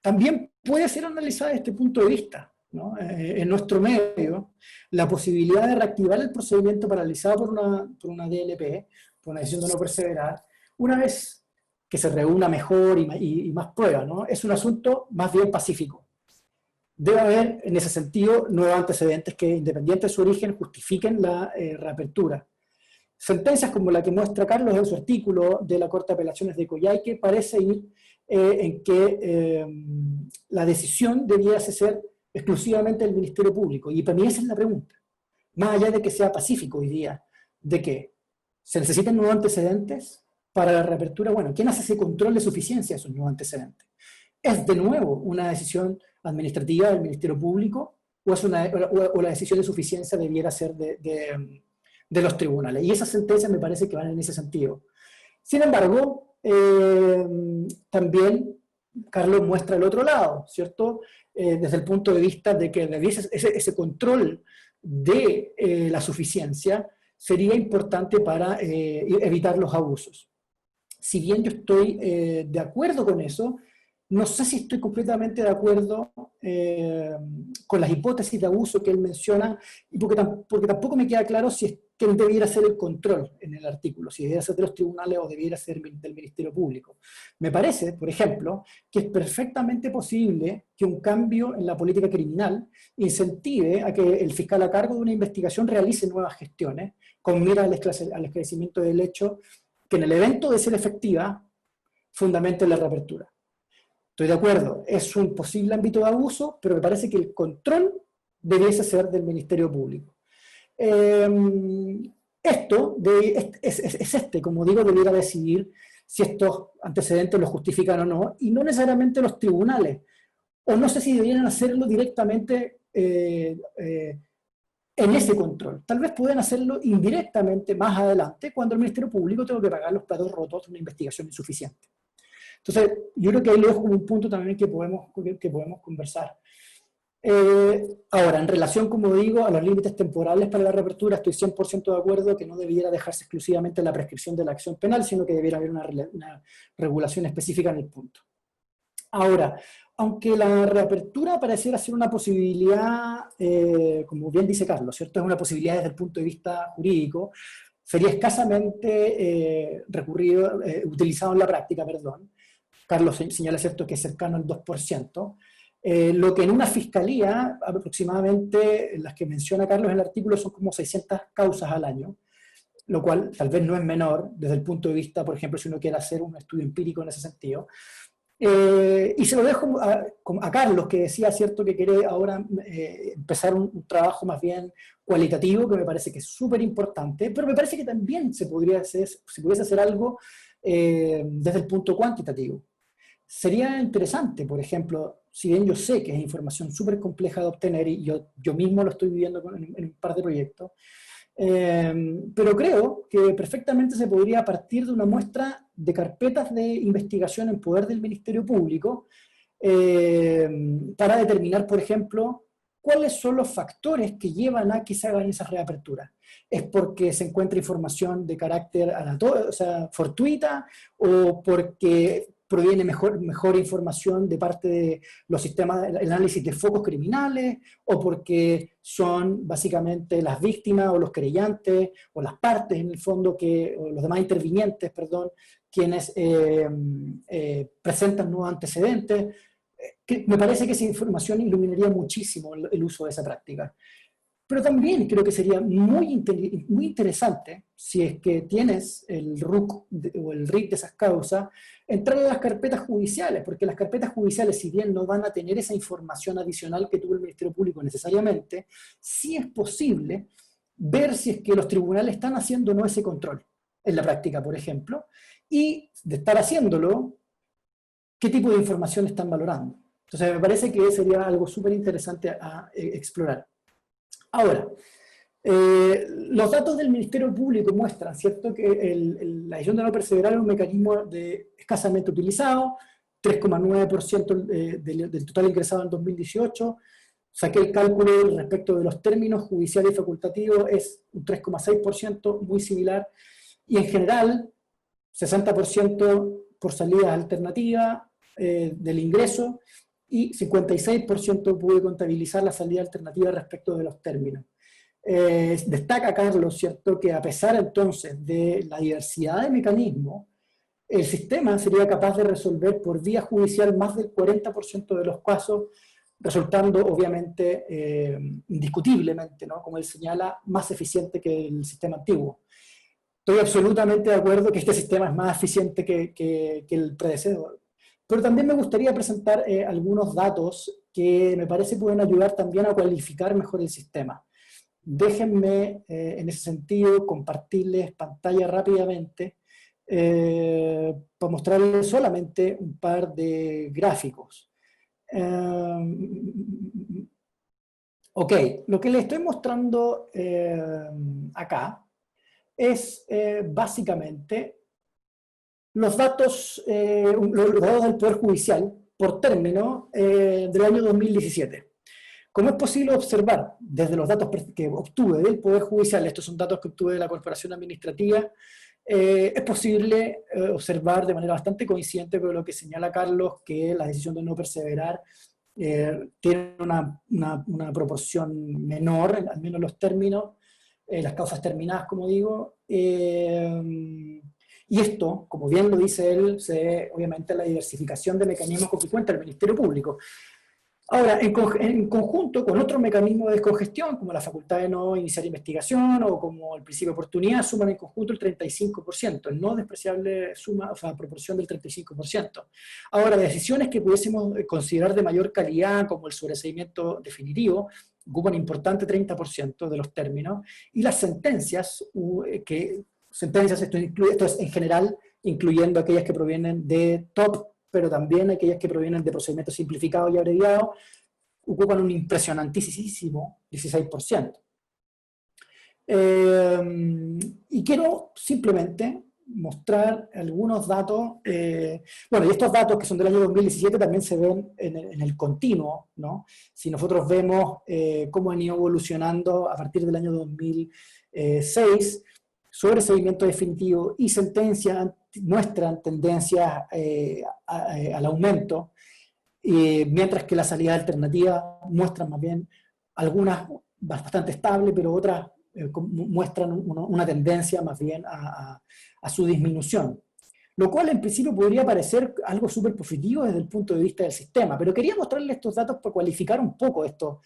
también puede ser analizada desde este punto de vista, ¿no? En nuestro medio, la posibilidad de reactivar el procedimiento paralizado por una DLP, por una decisión de no perseverar, una vez que se reúna mejor y más pruebas, ¿no?, es un asunto más bien pacífico. Debe haber, en ese sentido, nuevos antecedentes que, independiente de su origen, justifiquen la reapertura. Sentencias como la que muestra Carlos en su artículo de la Corte de Apelaciones de Coyhaique parece ir en que la decisión debiese ser exclusivamente del Ministerio Público. Y para mí esa es la pregunta. Más allá de que sea pacífico hoy día, de que se necesitan nuevos antecedentes para la reapertura, bueno, ¿quién hace ese control de suficiencia de esos nuevos antecedentes? ¿Es de nuevo una decisión administrativa del Ministerio Público o la decisión de suficiencia debiera ser de los tribunales? Y esas sentencias me parece que van en ese sentido. Sin embargo, también Carlos muestra el otro lado, ¿cierto? Desde el punto de vista de que ese control de la suficiencia sería importante para evitar los abusos. Si bien yo estoy de acuerdo con eso, no sé si estoy completamente de acuerdo con las hipótesis de abuso que él menciona, y porque tampoco me queda claro si es que él debiera ser el control en el artículo, si debiera ser de los tribunales o debiera ser del Ministerio Público. Me parece, por ejemplo, que es perfectamente posible que un cambio en la política criminal incentive a que el fiscal a cargo de una investigación realice nuevas gestiones con mira al esclarecimiento del hecho que en el evento de ser efectiva fundamente la reapertura. Estoy de acuerdo, es un posible ámbito de abuso, pero me parece que el control debiese ser del Ministerio Público. Como digo, debiera decidir si estos antecedentes los justifican o no, y no necesariamente los tribunales. O no sé si deberían hacerlo directamente en ese control. Tal vez puedan hacerlo indirectamente más adelante, cuando el Ministerio Público tenga que pagar los platos rotos de una investigación insuficiente. Entonces, yo creo que ahí lo dejo como un punto también que podemos conversar. Ahora, en relación, como digo, a los límites temporales para la reapertura, estoy 100% de acuerdo que no debiera dejarse exclusivamente la prescripción de la acción penal, sino que debiera haber una regulación específica en el punto. Ahora, aunque la reapertura pareciera ser una posibilidad, como bien dice Carlos, ¿cierto? Es una posibilidad desde el punto de vista jurídico, sería escasamente utilizado en la práctica, perdón. Carlos señala, ¿cierto?, que es cercano al 2%, lo que en una fiscalía, aproximadamente, las que menciona Carlos en el artículo, son como 600 causas al año, lo cual tal vez no es menor desde el punto de vista, por ejemplo, si uno quiere hacer un estudio empírico en ese sentido. Y se lo dejo a Carlos, que decía, cierto, que quiere ahora empezar un trabajo más bien cualitativo, que me parece que es súper importante, pero me parece que también se pudiese hacer algo desde el punto cuantitativo. Sería interesante, por ejemplo, si bien yo sé que es información súper compleja de obtener, y yo mismo lo estoy viviendo en un par de proyectos, pero creo que perfectamente se podría partir de una muestra de carpetas de investigación en poder del Ministerio Público para determinar, por ejemplo, cuáles son los factores que llevan a que se hagan esas reaperturas. ¿Es porque se encuentra información de carácter o sea, fortuita, o porque proviene mejor información de parte de los sistemas de análisis de focos criminales, o porque son básicamente las víctimas o los querellantes o las partes en el fondo, o los demás intervinientes, perdón, quienes presentan nuevos antecedentes? Que me parece que esa información iluminaría muchísimo el uso de esa práctica. Pero también creo que sería muy interesante, si es que tienes el RUC o el RIC de esas causas, entrar a las carpetas judiciales, porque las carpetas judiciales, si bien no van a tener esa información adicional que tuvo el Ministerio Público necesariamente, sí es posible ver si es que los tribunales están haciendo o no ese control en la práctica, por ejemplo, y de estar haciéndolo, qué tipo de información están valorando. Entonces me parece que sería algo súper interesante a explorar. Ahora, los datos del Ministerio Público muestran, ¿cierto?, que la decisión de no perseverar es un mecanismo escasamente utilizado, 3,9% del total ingresado en 2018, saqué el cálculo respecto de los términos judiciales y facultativos, es un 3,6%, muy similar, y en general, 60% por salida alternativa del ingreso, y 56% pude contabilizar la salida alternativa respecto de los términos. Destaca Carlos, ¿cierto?, que a pesar entonces de la diversidad de mecanismos, el sistema sería capaz de resolver por vía judicial más del 40% de los casos, resultando obviamente, indiscutiblemente, ¿no?, como él señala, más eficiente que el sistema antiguo. Estoy absolutamente de acuerdo que este sistema es más eficiente que el predecesor. Pero también me gustaría presentar algunos datos que me parece pueden ayudar también a cualificar mejor el sistema. Déjenme, en ese sentido, compartirles pantalla rápidamente para mostrarles solamente un par de gráficos. Ok, lo que les estoy mostrando acá es básicamente los datos del Poder Judicial por término del año 2017. Como es posible observar desde los datos que obtuve del Poder Judicial, estos son datos que obtuve de la Corporación Administrativa, es posible observar de manera bastante coincidente con lo que señala Carlos, que la decisión de no perseverar tiene una proporción menor, al menos los términos, las causas terminadas, como digo, y esto, como bien lo dice él, se debe obviamente a la diversificación de mecanismos con que cuenta el Ministerio Público. Ahora, en conjunto con otros mecanismos de descongestión, como la facultad de no iniciar investigación o como el principio de oportunidad, suman en conjunto el 35%, el no despreciable suma, o sea, proporción del 35%. Ahora, decisiones que pudiésemos considerar de mayor calidad, como el sobreseimiento definitivo, ocupan un importante 30% de los términos, y las sentencias, esto es en general, incluyendo aquellas que provienen de TOP, pero también aquellas que provienen de procedimientos simplificados y abreviados, ocupan un impresionantísimo 16%. Y quiero simplemente mostrar algunos datos, bueno, y estos datos que son del año 2017 también se ven en el continuo, ¿no? Si nosotros vemos cómo han ido evolucionando a partir del año 2006, sobreseimiento definitivo y sentencia muestran tendencias al aumento, mientras que la salida alternativa muestran más bien algunas bastante estables, pero otras muestran una tendencia más bien a su disminución. Lo cual en principio podría parecer algo súper positivo desde el punto de vista del sistema, pero quería mostrarles estos datos para cualificar un poco estos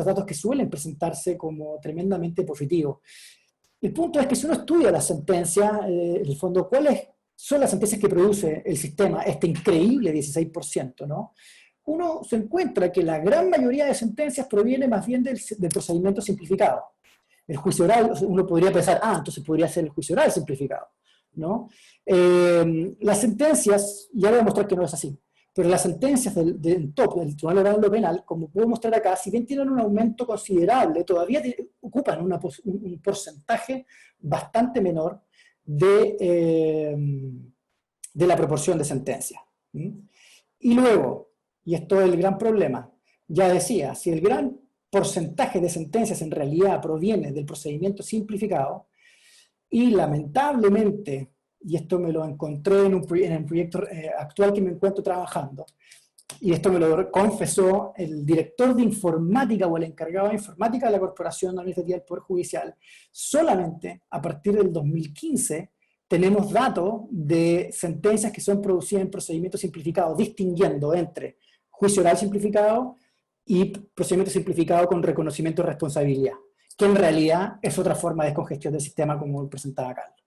datos que suelen presentarse como tremendamente positivos. El punto es que si uno estudia las sentencias, en el fondo, ¿cuáles son las sentencias que produce el sistema? Este increíble 16%, ¿no? Uno se encuentra que la gran mayoría de sentencias proviene más bien del procedimiento simplificado. El juicio oral, uno podría pensar, entonces podría ser el juicio oral simplificado, ¿no? Las sentencias, ya voy a mostrar que no es así, pero las sentencias del top, del Tribunal Oral en lo Penal, como puedo mostrar acá, si bien tienen un aumento considerable, todavía ocupan un porcentaje bastante menor de la proporción de sentencias. Y luego, y esto es el gran problema, ya decía, si el gran porcentaje de sentencias en realidad proviene del procedimiento simplificado, y lamentablemente, y esto me lo encontré en el proyecto actual que me encuentro trabajando, y esto me lo confesó el director de informática o el encargado de informática de la Corporación Administrativa del Poder Judicial, solamente a partir del 2015 tenemos datos de sentencias que son producidas en procedimientos simplificados, distinguiendo entre juicio oral simplificado y procedimiento simplificado con reconocimiento de responsabilidad, que en realidad es otra forma de descongestión del sistema como presentaba Carlos.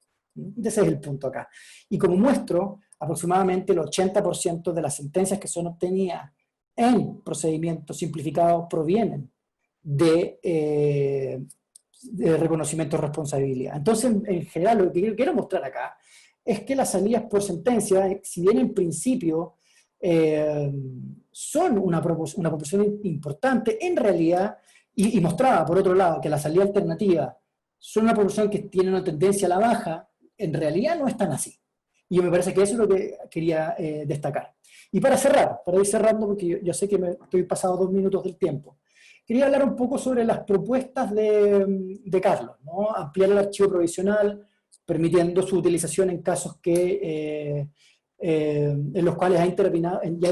Ese es el punto acá. Y como muestro, aproximadamente el 80% de las sentencias que son obtenidas en procedimientos simplificados provienen de reconocimiento de responsabilidad. Entonces, en general, lo que quiero mostrar acá es que las salidas por sentencia, si bien en principio son una proporción importante, en realidad, y mostraba por otro lado que la salida alternativa son una proporción que tiene una tendencia a la baja, en realidad no es tan así. Y me parece que eso es lo que quería destacar. Y para cerrar, para ir cerrando, porque yo sé que me estoy pasado 2 minutos del tiempo, quería hablar un poco sobre las propuestas de Carlos, ¿no? Ampliar el archivo provisional, permitiendo su utilización en casos que, en los cuales ya ha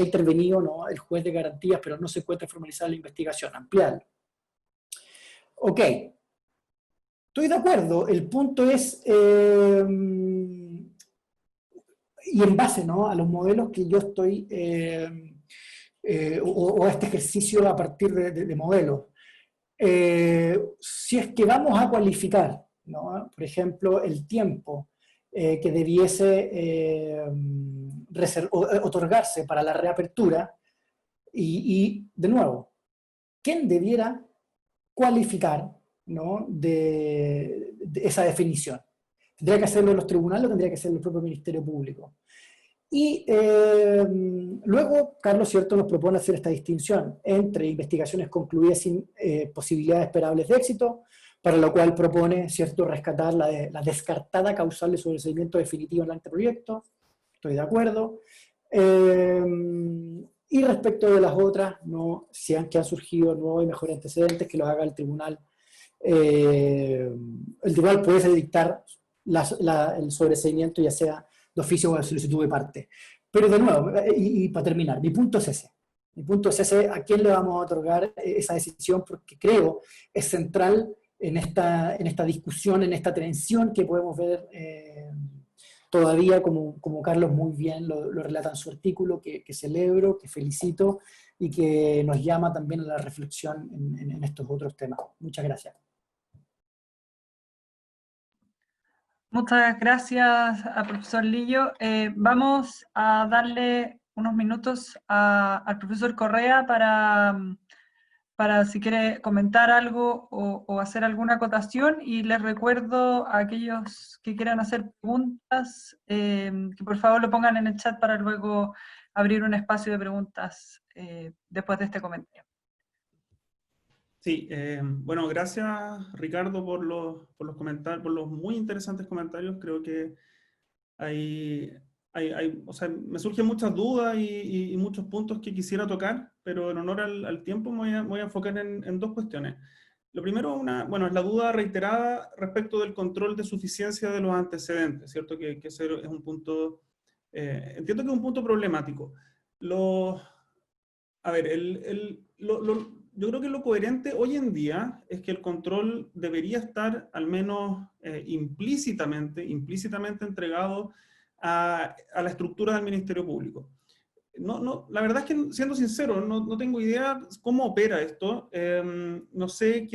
intervenido, ¿no?, el juez de garantías, pero no se encuentra formalizada la investigación, ampliarlo. Ok, estoy de acuerdo, el punto es, y en base, ¿no?, a los modelos que yo estoy, o a este ejercicio a partir de modelos, si es que vamos a cualificar, ¿no?, por ejemplo, el tiempo que debiese otorgarse para la reapertura, y de nuevo, ¿quién debiera cualificar, ¿no?, de esa definición? ¿Tendría que hacerlo los tribunales o tendría que hacerlo el propio Ministerio Público? Y luego, Carlos, cierto, nos propone hacer esta distinción entre investigaciones concluidas sin posibilidades esperables de éxito, para lo cual propone, cierto, rescatar la descartada causal de sobreseimiento definitivo en el anteproyecto. Estoy de acuerdo. Y respecto de las otras, no, que han surgido nuevos y mejores antecedentes, que los haga el tribunal. El tribunal puede dictar el sobreseimiento, ya sea de oficio o de solicitud de parte. Pero de nuevo, y para terminar, mi punto es ese. Mi punto es ese, ¿a quién le vamos a otorgar esa decisión? Porque creo es central en esta discusión, en esta tensión que podemos ver todavía, como Carlos muy bien lo relata en su artículo, que celebro, que felicito, y que nos llama también a la reflexión en estos otros temas. Muchas gracias. Muchas gracias al profesor Lillo. Vamos a darle unos minutos al profesor Correa para si quiere comentar algo o hacer alguna acotación, y les recuerdo a aquellos que quieran hacer preguntas que por favor lo pongan en el chat para luego abrir un espacio de preguntas después de este comentario. Sí, bueno, gracias Ricardo por los comentarios, por los muy interesantes comentarios. Creo que o sea, me surgen muchas dudas y muchos puntos que quisiera tocar, pero en honor al tiempo me voy a enfocar en 2 cuestiones. Lo primero, bueno, es la duda reiterada respecto del control de suficiencia de los antecedentes, ¿cierto? Que ese es un punto, entiendo que es un punto problemático. A ver, yo creo que lo coherente hoy en día es que el control debería estar al menos implícitamente entregado a la estructura del Ministerio Público. La verdad es que, siendo sincero, no tengo idea cómo opera esto. No sé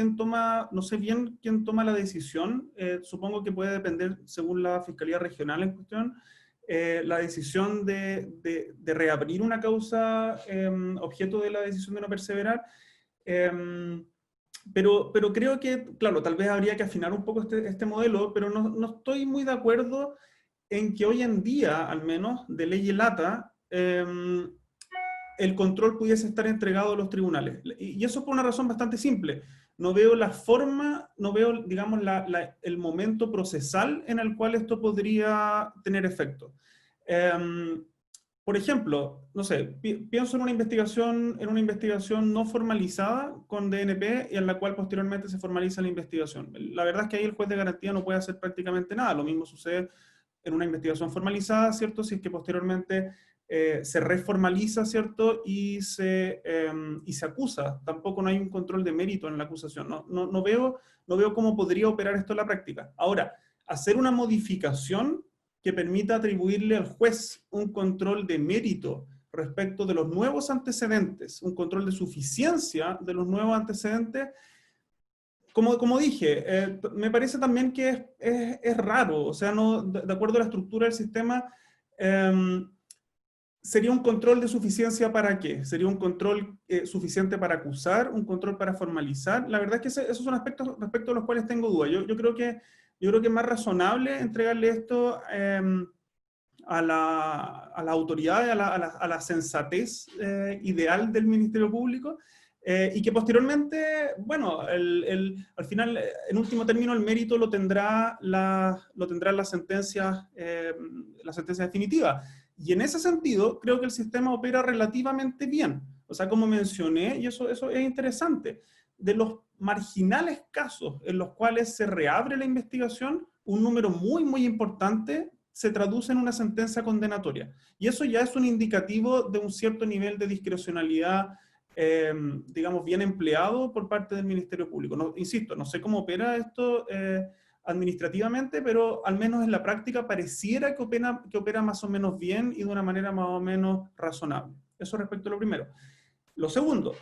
bien quién toma la decisión. Supongo que puede depender, según la Fiscalía Regional en cuestión, la decisión de reabrir una causa objeto de la decisión de no perseverar. Pero creo que, claro, tal vez habría que afinar un poco este modelo, pero no estoy muy de acuerdo en que hoy en día, al menos, de ley y lata, el control pudiese estar entregado a los tribunales. Y eso por una razón bastante simple. No veo la forma, no veo, digamos, el momento procesal en el cual esto podría tener efecto. Por ejemplo, no sé, pienso en una investigación no formalizada con DNP y en la cual posteriormente se formaliza la investigación. La verdad es que ahí el juez de garantía no puede hacer prácticamente nada. Lo mismo sucede en una investigación formalizada, ¿cierto? Si es que posteriormente se reformaliza, ¿cierto? Y se acusa. Tampoco no hay un control de mérito en la acusación. No veo cómo podría operar esto en la práctica. Ahora, hacer una modificación que permita atribuirle al juez un control de mérito respecto de los nuevos antecedentes, un control de suficiencia de los nuevos antecedentes, como dije, me parece también que es raro, o sea, de acuerdo a la estructura del sistema, ¿sería un control de suficiencia para qué? ¿Sería un control suficiente para acusar? ¿Un control para formalizar? La verdad es que esos son aspectos respecto a los cuales tengo dudas. Yo creo que es más razonable entregarle esto a la autoridad, a la sensatez ideal del Ministerio Público, y que posteriormente, bueno, al final, en último término, el mérito lo tendrá la sentencia definitiva. Y en ese sentido, creo que el sistema opera relativamente bien. O sea, como mencioné, y eso es interesante, de los marginales casos en los cuales se reabre la investigación, un número muy, muy importante se traduce en una sentencia condenatoria. Y eso ya es un indicativo de un cierto nivel de discrecionalidad, digamos, bien empleado por parte del Ministerio Público. Insisto, no sé cómo opera esto administrativamente, pero al menos en la práctica pareciera que opera más o menos bien y de una manera más o menos razonable. Eso respecto a lo primero. Lo segundo,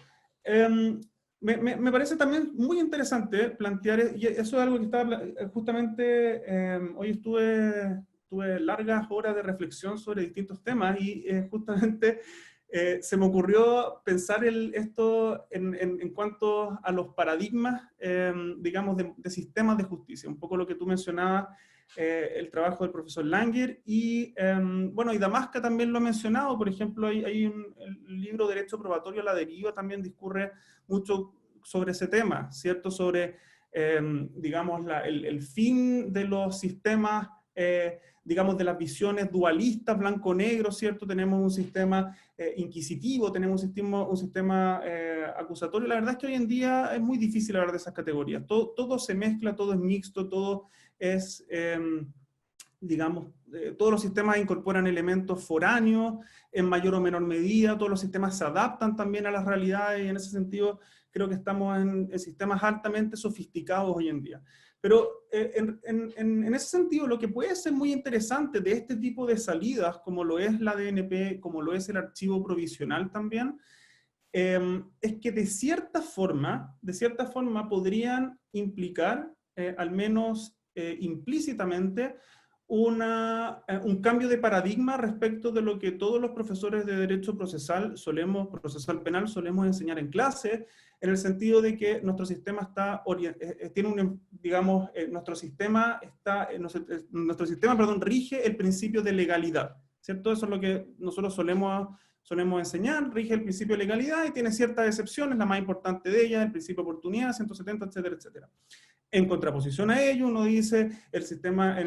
me parece también muy interesante plantear, y eso es algo que estaba justamente, hoy tuve largas horas de reflexión sobre distintos temas y justamente se me ocurrió pensar esto en cuanto a los paradigmas, digamos, de sistemas de justicia, un poco lo que tú mencionabas, el trabajo del profesor Langer, y bueno, y Damasca también lo ha mencionado. Por ejemplo, el libro Derecho Probatorio a la Deriva también discurre mucho sobre ese tema, ¿cierto? Sobre, digamos, el fin de los sistemas, digamos, de las visiones dualistas, blanco-negro, ¿cierto? Tenemos un sistema inquisitivo, tenemos un sistema acusatorio. La verdad es que hoy en día es muy difícil hablar de esas categorías. Todo se mezcla, todo es mixto, todo es, digamos, todos los sistemas incorporan elementos foráneos en mayor o menor medida, todos los sistemas se adaptan también a las realidades, y en ese sentido creo que estamos en sistemas altamente sofisticados hoy en día. Pero en ese sentido, lo que puede ser muy interesante de este tipo de salidas, como lo es la DNP, como lo es el archivo provisional también, es que de cierta forma podrían implicar, al menos implícitamente, un cambio de paradigma respecto de lo que todos los profesores de Derecho Procesal Penal solemos enseñar en clase, en el sentido de que nuestro sistema rige el principio de legalidad, ¿cierto? Eso es lo que nosotros solemos enseñar, rige el principio de legalidad y tiene ciertas excepciones, la más importante de ellas, el principio de oportunidad, 170, etcétera, etcétera. En contraposición a ello, uno dice, en el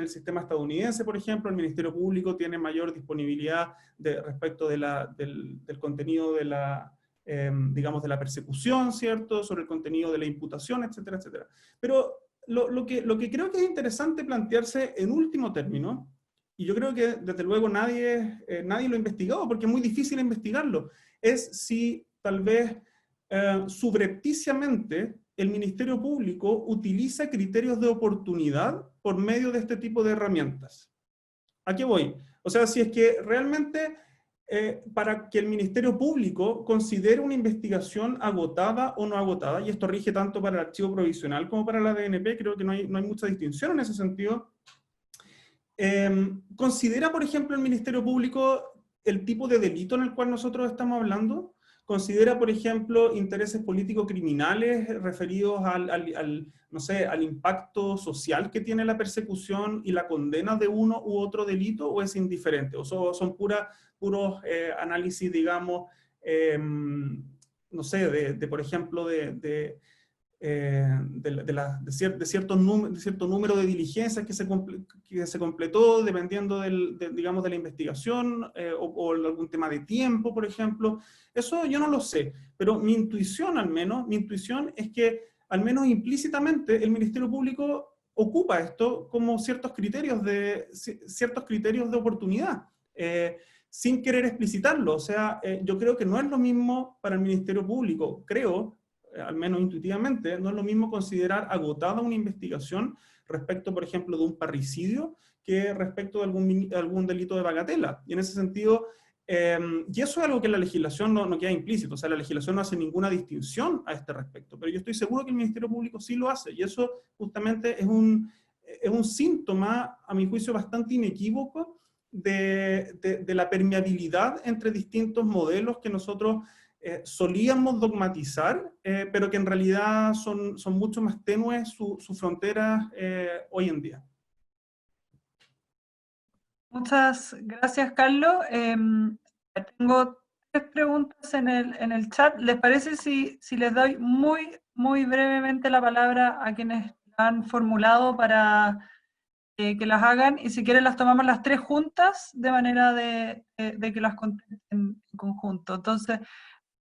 sistema estadounidense, por ejemplo, el Ministerio Público tiene mayor disponibilidad respecto del contenido de digamos, de la persecución, ¿cierto? Sobre el contenido de la imputación, etcétera, etcétera. Pero lo que creo que es interesante plantearse en último término, y yo creo que desde luego nadie lo ha investigado, porque es muy difícil investigarlo, es si tal vez subrepticiamente el Ministerio Público utiliza criterios de oportunidad por medio de este tipo de herramientas. ¿A qué voy? O sea, si es que realmente para que el Ministerio Público considere una investigación agotada o no agotada, y esto rige tanto para el archivo provisional como para la DNP, creo que no hay mucha distinción en ese sentido. ¿Considera, por ejemplo, el Ministerio Público el tipo de delito en el cual nosotros estamos hablando? ¿Considera, por ejemplo, intereses político-criminales referidos no sé, al impacto social que tiene la persecución y la condena de uno u otro delito, o es indiferente? ¿O son puros análisis, digamos, no sé, por ejemplo, de cierto número de diligencias que se completó dependiendo digamos, de la investigación o algún tema de tiempo, por ejemplo? Eso yo no lo sé, pero mi intuición es que al menos implícitamente el Ministerio Público ocupa esto como ciertos criterios de oportunidad, sin querer explicitarlo. O sea, yo creo que no es lo mismo para el Ministerio Público, al menos intuitivamente, no es lo mismo considerar agotada una investigación respecto, por ejemplo, de un parricidio, que respecto de algún delito de bagatela. Y en ese sentido, y eso es algo que en la legislación no queda implícito, o sea, la legislación no hace ninguna distinción a este respecto, pero yo estoy seguro que el Ministerio Público sí lo hace, y eso justamente es un síntoma, a mi juicio, bastante inequívoco de la permeabilidad entre distintos modelos que nosotros solíamos dogmatizar, pero que en realidad son mucho más tenues sus fronteras hoy en día. Muchas gracias, Carlos. Tengo 3 preguntas en el chat. ¿Les parece si les doy muy brevemente la palabra a quienes la han formulado para que las hagan? Y si quieren las tomamos las 3 juntas, de manera de que las contesten en conjunto. Entonces,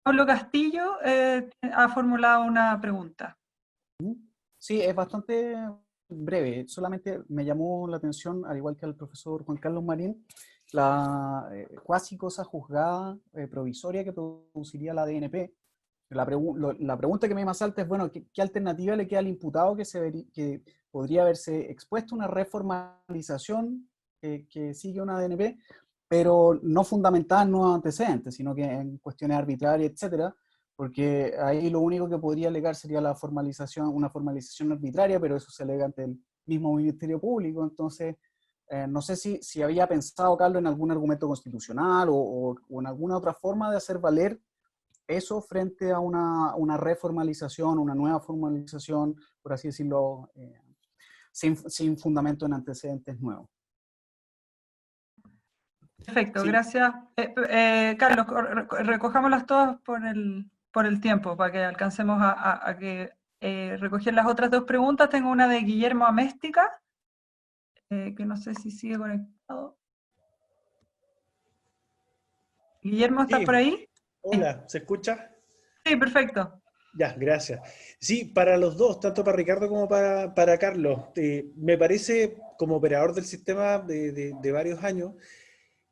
Pablo Castillo ha formulado una pregunta. Sí, es bastante breve. Solamente me llamó la atención, al igual que al profesor Juan Carlos Marín, la cuasi cosa juzgada provisoria que produciría la DNP. La pregunta que me más salta es, bueno, ¿qué alternativa le queda al imputado que podría haberse expuesto a una reformalización que sigue una DNP, pero no fundamentada en nuevos antecedentes, sino que en cuestiones arbitrarias, etcétera? Porque ahí lo único que podría alegar sería una formalización arbitraria, pero eso se alega ante el mismo Ministerio Público. Entonces, no sé si había pensado, Carlos, en algún argumento constitucional o en alguna otra forma de hacer valer eso frente a una reformalización, una nueva formalización, por así decirlo, sin fundamento en antecedentes nuevos. Perfecto, Sí. gracias. Carlos, recojámoslas todas por el tiempo, para que alcancemos a recoger las otras 2 preguntas. Tengo una de Guillermo Améstica, que no sé si sigue conectado. Guillermo, ¿estás por ahí? Hola, ¿se escucha? Sí, perfecto. Ya, gracias. Sí, para los dos, tanto para Ricardo como para Carlos, me parece, como operador del sistema de varios años,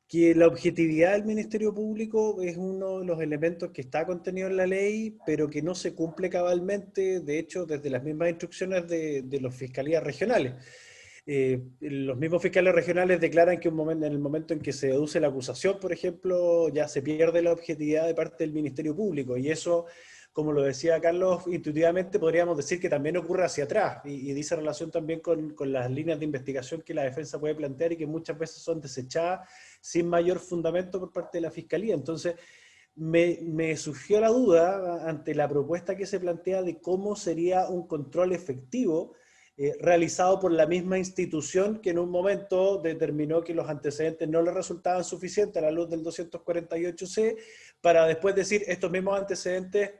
que la objetividad del Ministerio Público es uno de los elementos que está contenido en la ley, pero que no se cumple cabalmente, de hecho, desde las mismas instrucciones de las fiscalías regionales. Los mismos fiscales regionales declaran que en el momento en que se deduce la acusación, por ejemplo, ya se pierde la objetividad de parte del Ministerio Público, y eso, como lo decía Carlos, intuitivamente podríamos decir que también ocurre hacia atrás, y dice relación también con las líneas de investigación que la defensa puede plantear y que muchas veces son desechadas sin mayor fundamento por parte de la Fiscalía. Entonces, me surgió la duda ante la propuesta que se plantea de cómo sería un control efectivo realizado por la misma institución que en un momento determinó que los antecedentes no le resultaban suficientes a la luz del 248C, para después decir estos mismos antecedentes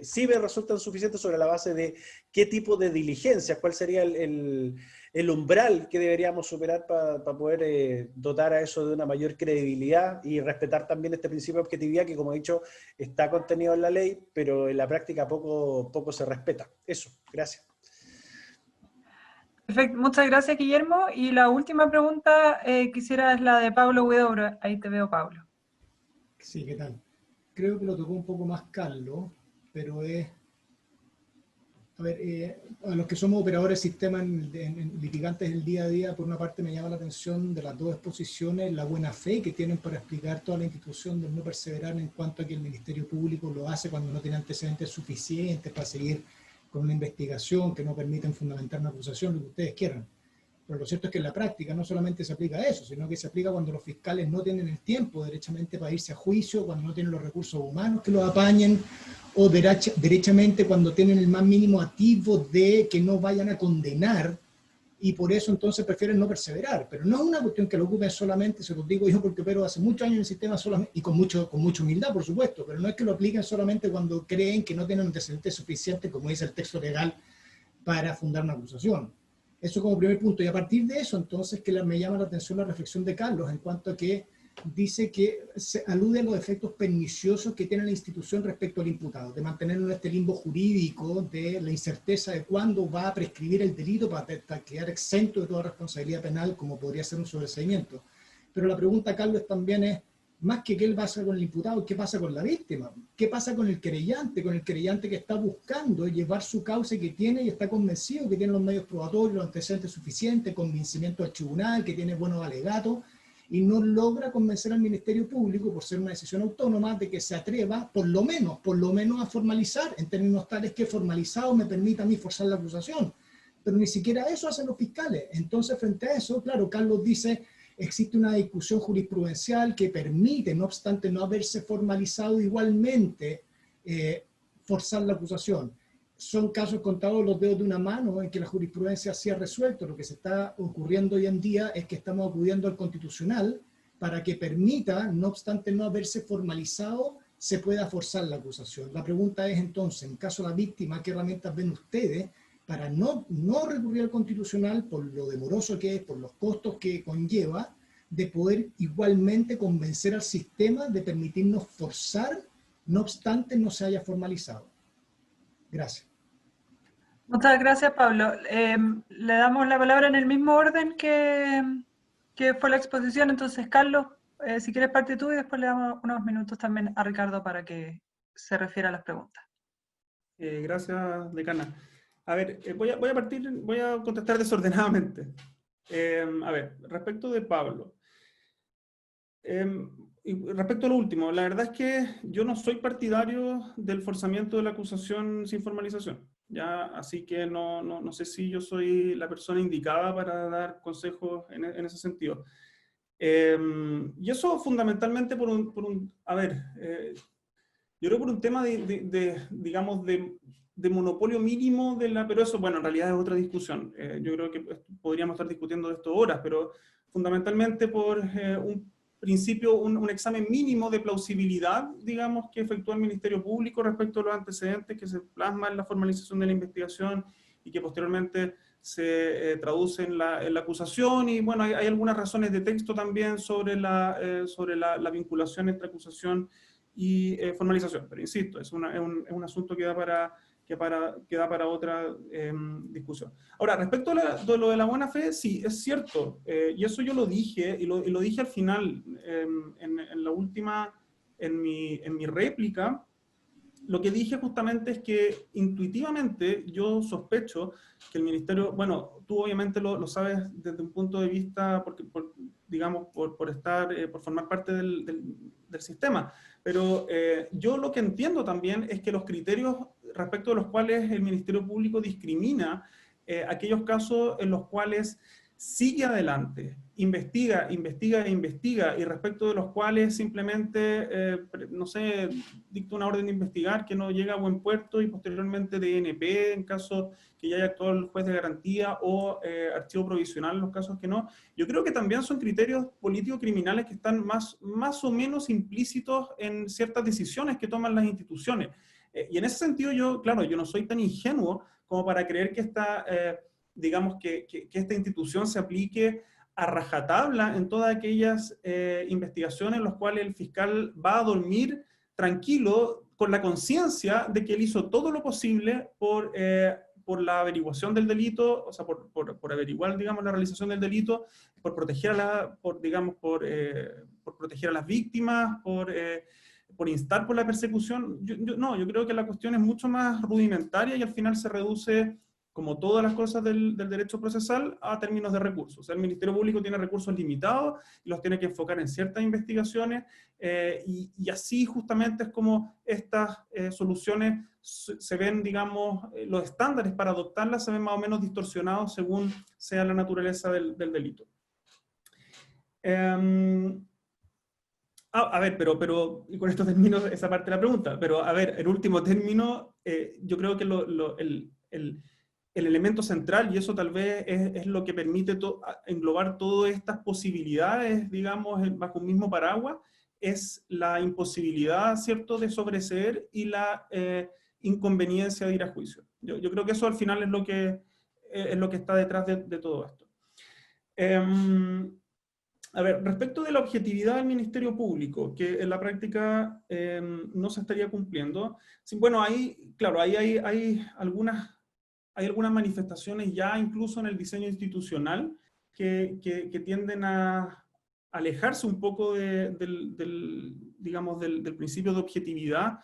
sí me resultan suficientes sobre la base de qué tipo de diligencias, cuál sería el umbral que deberíamos superar para poder dotar a eso de una mayor credibilidad y respetar también este principio de objetividad que, como he dicho, está contenido en la ley, pero en la práctica poco se respeta. Eso, gracias. Perfecto, muchas gracias, Guillermo. Y la última pregunta quisiera es la de Pablo Huidobro. Ahí te veo, Pablo. Sí, ¿qué tal? Creo que lo tocó un poco más Carlos. pero es... A ver, a los que somos operadores de sistemas en litigantes del día a día, por una parte me llama la atención de las dos exposiciones, la buena fe que tienen para explicar toda la institución de no perseverar en cuanto a que el Ministerio Público lo hace cuando no tiene antecedentes suficientes para seguir con una investigación que no permiten fundamentar una acusación, lo que ustedes quieran. Pero lo cierto es que en la práctica no solamente se aplica eso, sino que se aplica cuando los fiscales no tienen el tiempo derechamente para irse a juicio, cuando no tienen los recursos humanos que los apañen, o derechamente cuando tienen el más mínimo atisbo de que no vayan a condenar, y por eso entonces prefieren no perseverar. Pero no es una cuestión que lo ocupen solamente, se los digo yo porque opero hace muchos años en el sistema solamente, y con mucha humildad, por supuesto, pero no es que lo apliquen solamente cuando creen que no tienen antecedentes suficientes, como dice el texto legal, para fundar una acusación. Eso como primer punto. Y a partir de eso, entonces, que me llama la atención la reflexión de Carlos en cuanto a que dice que se alude a los efectos perniciosos que tiene la institución respecto al imputado, de mantenerlo en este limbo jurídico, de la incerteza de cuándo va a prescribir el delito para quedar exento de toda responsabilidad penal, como podría ser un sobreseimiento. Pero la pregunta, Carlos, también es, más que qué pasa con el imputado, ¿qué pasa con la víctima? ¿Qué pasa con el querellante que está buscando llevar su causa que tiene y está convencido que tiene los medios probatorios, los antecedentes suficientes, convencimiento al tribunal, que tiene buenos alegatos, y no logra convencer al Ministerio Público, por ser una decisión autónoma, de que se atreva, por lo menos a formalizar, en términos tales que formalizado me permita a mí forzar la acusación? Pero ni siquiera eso hacen los fiscales. Entonces, frente a eso, claro, Carlos dice, existe una discusión jurisprudencial que permite, no obstante no haberse formalizado igualmente, forzar la acusación. Son casos contados los dedos de una mano en que la jurisprudencia sí ha resuelto. Lo que se está ocurriendo hoy en día es que estamos acudiendo al Constitucional para que permita, no obstante no haberse formalizado, se pueda forzar la acusación. La pregunta es entonces, en caso de la víctima, ¿qué herramientas ven ustedes para no recurrir al Constitucional por lo demoroso que es, por los costos que conlleva, de poder igualmente convencer al sistema de permitirnos forzar, no obstante no se haya formalizado? Gracias. Muchas gracias, Pablo. Le damos la palabra en el mismo orden que fue la exposición. Entonces, Carlos, si quieres parte tú, y después le damos unos minutos también a Ricardo para que se refiera a las preguntas. Gracias, decana. A ver, voy a contestar desordenadamente. A ver, respecto de Pablo. Y respecto a lo último, la verdad es que yo no soy partidario del forzamiento de la acusación sin formalización, ¿ya? Así que no sé si yo soy la persona indicada para dar consejos en ese sentido. Y eso fundamentalmente yo creo por un tema digamos, de monopolio mínimo pero eso, bueno, en realidad es otra discusión. Yo creo que podríamos estar discutiendo de esto horas, pero fundamentalmente por un principio, un examen mínimo de plausibilidad, digamos, que efectúa el Ministerio Público respecto a los antecedentes que se plasman en la formalización de la investigación y que posteriormente se traduce en la acusación. Y bueno, hay algunas razones de texto también sobre la vinculación entre acusación y formalización, pero insisto, es un asunto que da para otra discusión. Ahora, respecto a lo de la buena fe, sí, es cierto, y eso yo lo dije, y lo dije al final, en mi réplica. Lo que dije justamente es que intuitivamente yo sospecho que el Ministerio, bueno, tú obviamente lo sabes desde un punto de vista, digamos, por formar parte del sistema, pero yo lo que entiendo también es que los criterios respecto de los cuales el Ministerio Público discrimina aquellos casos en los cuales sigue adelante, investiga, y respecto de los cuales simplemente, no sé, dicta una orden de investigar que no llega a buen puerto y posteriormente DNP en caso que ya haya actuado el juez de garantía o archivo provisional en los casos que no. Yo creo que también son criterios político-criminales que están más o menos implícitos en ciertas decisiones que toman las instituciones. Y en ese sentido yo no soy tan ingenuo como para creer que digamos que esta institución se aplique a rajatabla en todas aquellas investigaciones en las cuales el fiscal va a dormir tranquilo con la conciencia de que él hizo todo lo posible por la averiguación del delito, o sea, por averiguar, digamos, la realización del delito, por proteger a las víctimas, por por instar por la persecución, no, yo creo que la cuestión es mucho más rudimentaria y al final se reduce, como todas las cosas del derecho procesal, a términos de recursos. O sea, el Ministerio Público tiene recursos limitados y los tiene que enfocar en ciertas investigaciones, y así justamente es como estas soluciones se ven, digamos, los estándares para adoptarlas se ven más o menos distorsionados según sea la naturaleza del delito. A ver, pero y con esto termino esa parte de la pregunta, pero a ver, en último término, yo creo que el elemento central, y eso tal vez es lo que permite englobar todas estas posibilidades, digamos, bajo un mismo paraguas, es la imposibilidad, ¿cierto?, de sobreseer y la inconveniencia de ir a juicio. Yo creo que eso al final es lo que está detrás de todo esto. A ver, respecto de la objetividad del Ministerio Público, que en la práctica no se estaría cumpliendo, sí, bueno, ahí, claro, ahí hay algunas manifestaciones ya incluso en el diseño institucional que tienden a alejarse un poco digamos, del principio de objetividad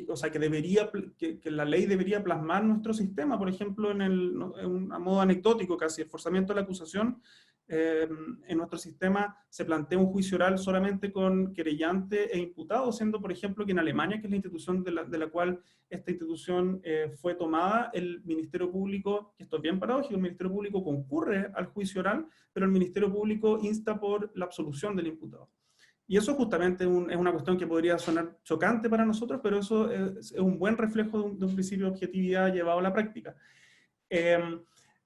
o sea, que la ley debería plasmar nuestro sistema. Por ejemplo, a modo anecdótico casi, el forzamiento de la acusación, en nuestro sistema se plantea un juicio oral solamente con querellante e imputado, siendo, por ejemplo, que en Alemania, que es la institución de la cual esta institución fue tomada, el Ministerio Público, que esto es bien paradójico, el Ministerio Público concurre al juicio oral, pero el Ministerio Público insta por la absolución del imputado. Y eso justamente es una cuestión que podría sonar chocante para nosotros, pero eso es un buen reflejo de un principio de objetividad llevado a la práctica.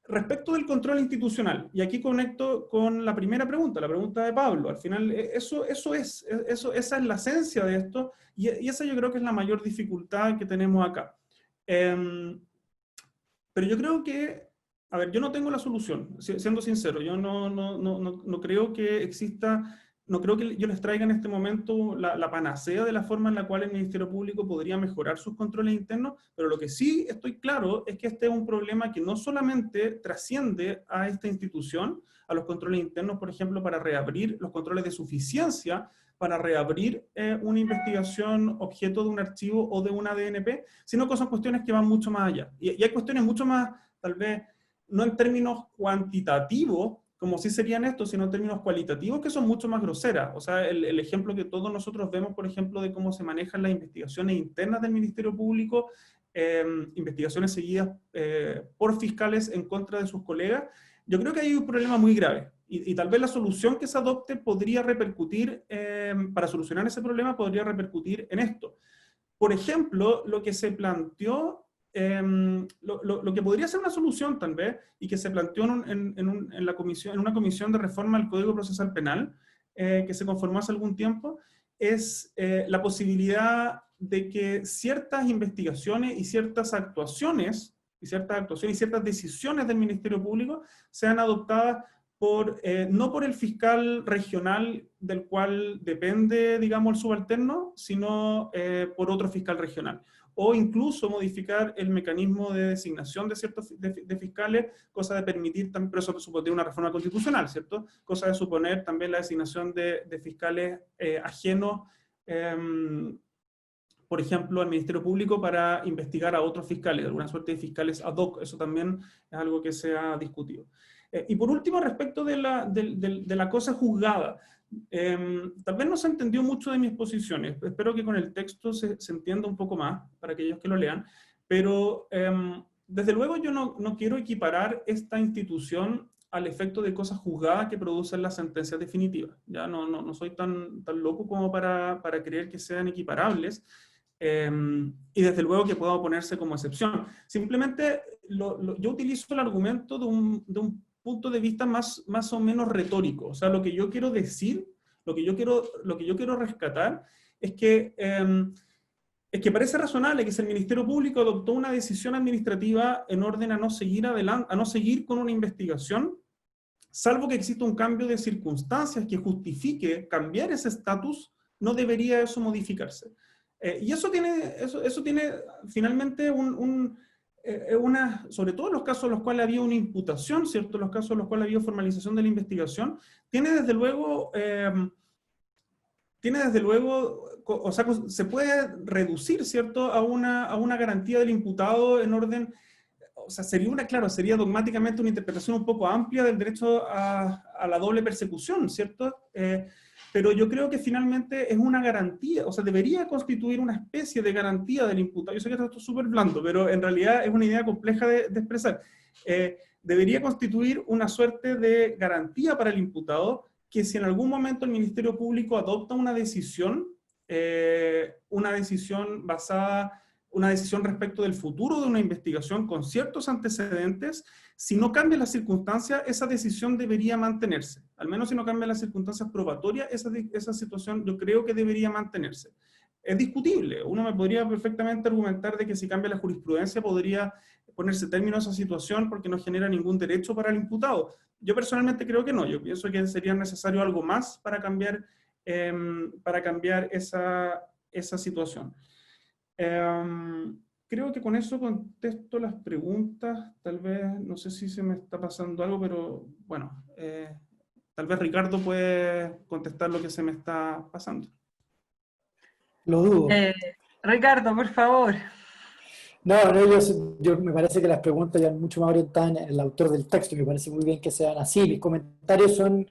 Respecto del control institucional, y aquí conecto con la primera pregunta, la pregunta de Pablo. Al final, esa es la esencia de esto, y esa yo creo que es la mayor dificultad que tenemos acá. Pero yo creo que, a ver, yo no tengo la solución, siendo sincero, yo no creo que exista... No creo que yo les traiga en este momento la panacea de la forma en la cual el Ministerio Público podría mejorar sus controles internos, pero lo que sí estoy claro es que este es un problema que no solamente trasciende a esta institución, a los controles internos, por ejemplo, para reabrir los controles de suficiencia, para reabrir una investigación objeto de un archivo o de una DNP, sino que son cuestiones que van mucho más allá. Y hay cuestiones mucho más, tal vez, no en términos cuantitativos, como sí serían estos, sino en términos cualitativos, que son mucho más groseras. O sea, el ejemplo que todos nosotros vemos, por ejemplo, de cómo se manejan las investigaciones internas del Ministerio Público, investigaciones seguidas por fiscales en contra de sus colegas, yo creo que hay un problema muy grave. Y tal vez la solución que se adopte podría repercutir, para solucionar ese problema, podría repercutir en esto. Por ejemplo, lo que se planteó, lo que podría ser una solución tal vez, y que se planteó en una comisión de reforma al Código Procesal Penal, que se conformó hace algún tiempo, es la posibilidad de que ciertas investigaciones y ciertas actuaciones, y ciertas decisiones del Ministerio Público sean adoptadas no por el fiscal regional del cual depende, digamos, el subalterno, sino por otro fiscal regional. O incluso modificar el mecanismo de designación de ciertos de fiscales, cosa de permitir, pero eso supondría una reforma constitucional, ¿cierto? Cosa de suponer también la designación de fiscales ajenos, por ejemplo, al Ministerio Público para investigar a otros fiscales, alguna suerte de fiscales ad hoc. Eso también es algo que se ha discutido. Y por último, respecto de la cosa juzgada, tal vez no se entendió mucho de mis posiciones. Espero que con el texto se entienda un poco más para aquellos que lo lean, pero desde luego yo no quiero equiparar esta institución al efecto de cosas juzgadas que producen las sentencias definitivas. Ya no soy tan loco como para creer que sean equiparables, y desde luego que pueda ponerse como excepción. Simplemente yo utilizo el argumento de un punto de vista más o menos retórico. O sea, lo que yo quiero decir, lo que yo quiero rescatar es que parece razonable que si el Ministerio Público adoptó una decisión administrativa en orden a no seguir con una investigación, salvo que exista un cambio de circunstancias que justifique cambiar ese estatus, no debería eso modificarse. Y eso tiene finalmente sobre todo en los casos en los cuales había una imputación, ¿cierto? En los casos en los cuales había formalización de la investigación, tiene desde luego tiene desde luego, o sea, se puede reducir, ¿cierto?, a una garantía del imputado en orden, o sea, sería dogmáticamente una interpretación un poco amplia del derecho a la doble persecución, ¿cierto? Pero yo creo que finalmente es una garantía, o sea, debería constituir una especie de garantía del imputado. Yo sé que esto es súper blando, pero en realidad es una idea compleja de expresar. Debería constituir una suerte de garantía para el imputado que si en algún momento el Ministerio Público adopta una decisión basada, una decisión respecto del futuro de una investigación con ciertos antecedentes, si no cambian las circunstancias, esa decisión debería mantenerse. Al menos si no cambian las circunstancias probatorias, esa situación yo creo que debería mantenerse. Es discutible. Uno me podría perfectamente argumentar de que si cambia la jurisprudencia podría ponerse término a esa situación porque no genera ningún derecho para el imputado. Yo personalmente creo que no. Yo pienso que sería necesario algo más para cambiar esa situación. Creo que con eso contesto las preguntas. Tal vez, no sé si se me está pasando algo, pero bueno, tal vez Ricardo puede contestar lo que se me está pasando. Lo dudo. Ricardo, por favor. No, yo me parece que las preguntas ya mucho más orientadas en el autor del texto, y me parece muy bien que sean así. Mis comentarios son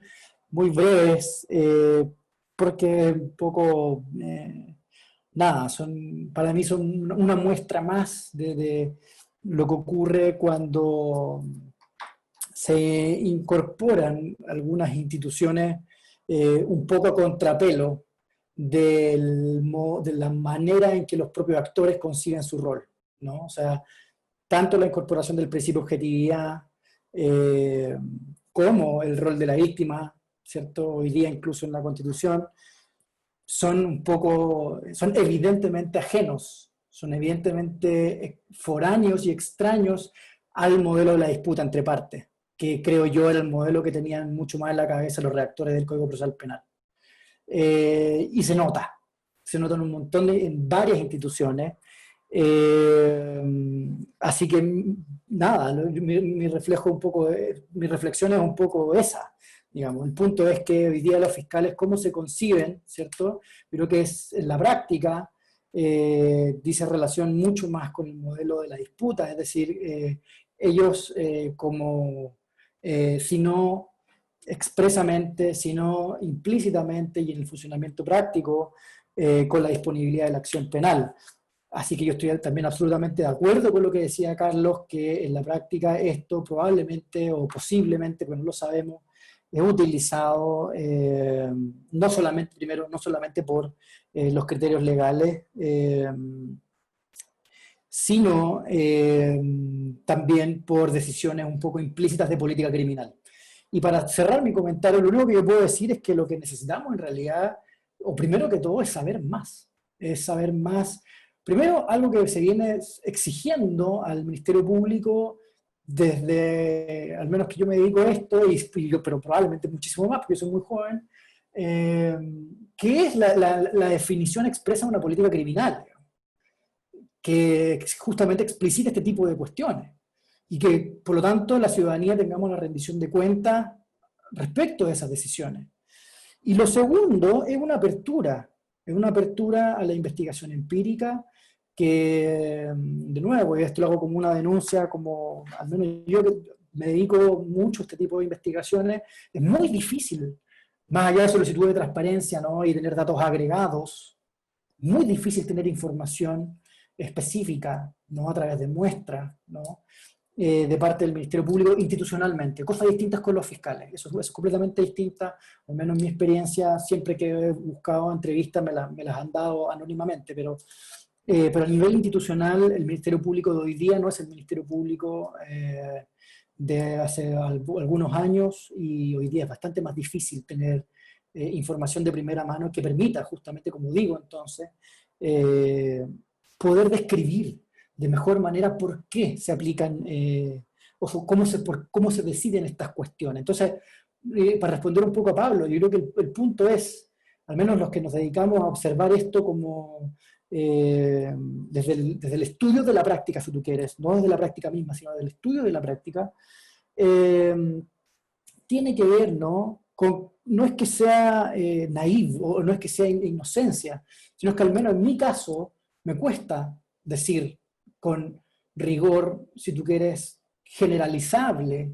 muy breves, porque un poco, nada, para mí son una muestra más de lo que ocurre cuando se incorporan algunas instituciones un poco a contrapelo de la manera en que los propios actores conciben su rol, ¿no? O sea, tanto la incorporación del principio de objetividad como el rol de la víctima, ¿cierto? Hoy día incluso en la Constitución, son evidentemente ajenos, son evidentemente foráneos y extraños al modelo de la disputa entre partes, que creo yo era el modelo que tenían mucho más en la cabeza los redactores del Código Procesal Penal. Y se nota en en varias instituciones. Así que nada, mi reflexión es un poco esa, digamos. El punto es que hoy día los fiscales, cómo se conciben, ¿cierto? Creo que es en la práctica, dice relación mucho más con el modelo de la disputa, es decir, ellos si no expresamente, sino implícitamente y en el funcionamiento práctico, con la disponibilidad de la acción penal. Así que yo estoy también absolutamente de acuerdo con lo que decía Carlos, que en la práctica esto probablemente o posiblemente, pues no lo sabemos, es utilizado no solamente por los criterios legales, sino también por decisiones un poco implícitas de política criminal. Y para cerrar mi comentario, lo único que yo puedo decir es que lo que necesitamos en realidad, o primero que todo, es saber más. Es saber más. Primero, algo que se viene exigiendo al Ministerio Público desde, al menos que yo me dedico a esto, pero probablemente muchísimo más, porque yo soy muy joven, que es la definición expresa de una política criminal, que justamente explicita este tipo de cuestiones. Y que, por lo tanto, la ciudadanía tengamos una rendición de cuentas respecto a esas decisiones. Y lo segundo es una apertura a la investigación empírica, que, de nuevo, esto lo hago como una denuncia, como al menos yo que me dedico mucho a este tipo de investigaciones, es muy difícil, más allá de solicitud de transparencia, ¿no? Y tener datos agregados, muy difícil tener información específica, ¿no? A través de muestras, ¿no? De parte del Ministerio Público institucionalmente, cosas distintas con los fiscales, eso es completamente distinta, al menos en mi experiencia, siempre que he buscado entrevistas me las han dado anónimamente, pero a nivel institucional el Ministerio Público de hoy día no es el Ministerio Público de hace algunos años, y hoy día es bastante más difícil tener información de primera mano que permita, justamente como digo entonces, poder describir de mejor manera por qué se aplican, o cómo se deciden estas cuestiones. Entonces, para responder un poco a Pablo, yo creo que el punto es, al menos los que nos dedicamos a observar esto como desde el estudio de la práctica, si tú quieres, no desde la práctica misma, sino del estudio de la práctica, tiene que ver, ¿no?, con no es que sea naive o no es que sea inocencia, sino que al menos en mi caso me cuesta decir con rigor, si tú quieres, generalizable,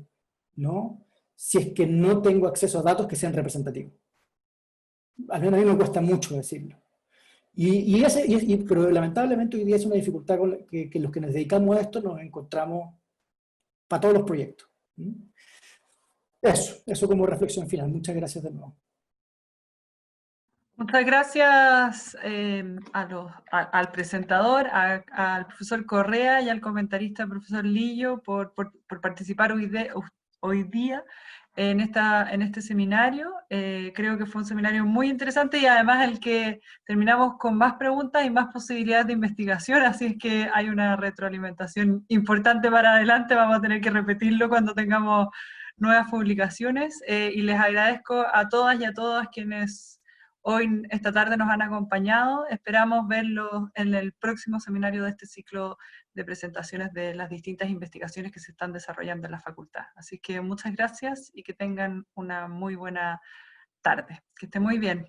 ¿no? Si es que no tengo acceso a datos que sean representativos. Al menos a mí me cuesta mucho decirlo. Pero lamentablemente hoy día es una dificultad con que los que nos dedicamos a esto nos encontramos para todos los proyectos. Eso como reflexión final. Muchas gracias de nuevo. Muchas gracias al presentador, al profesor Correa y al comentarista profesor Lillo por participar hoy día en este seminario. Creo que fue un seminario muy interesante y además el que terminamos con más preguntas y más posibilidades de investigación, así es que hay una retroalimentación importante para adelante. Vamos a tener que repetirlo cuando tengamos nuevas publicaciones, y les agradezco a todas y a todos quienes hoy, esta tarde, nos han acompañado. Esperamos verlos en el próximo seminario de este ciclo de presentaciones de las distintas investigaciones que se están desarrollando en la facultad. Así que muchas gracias y que tengan una muy buena tarde. Que esté muy bien.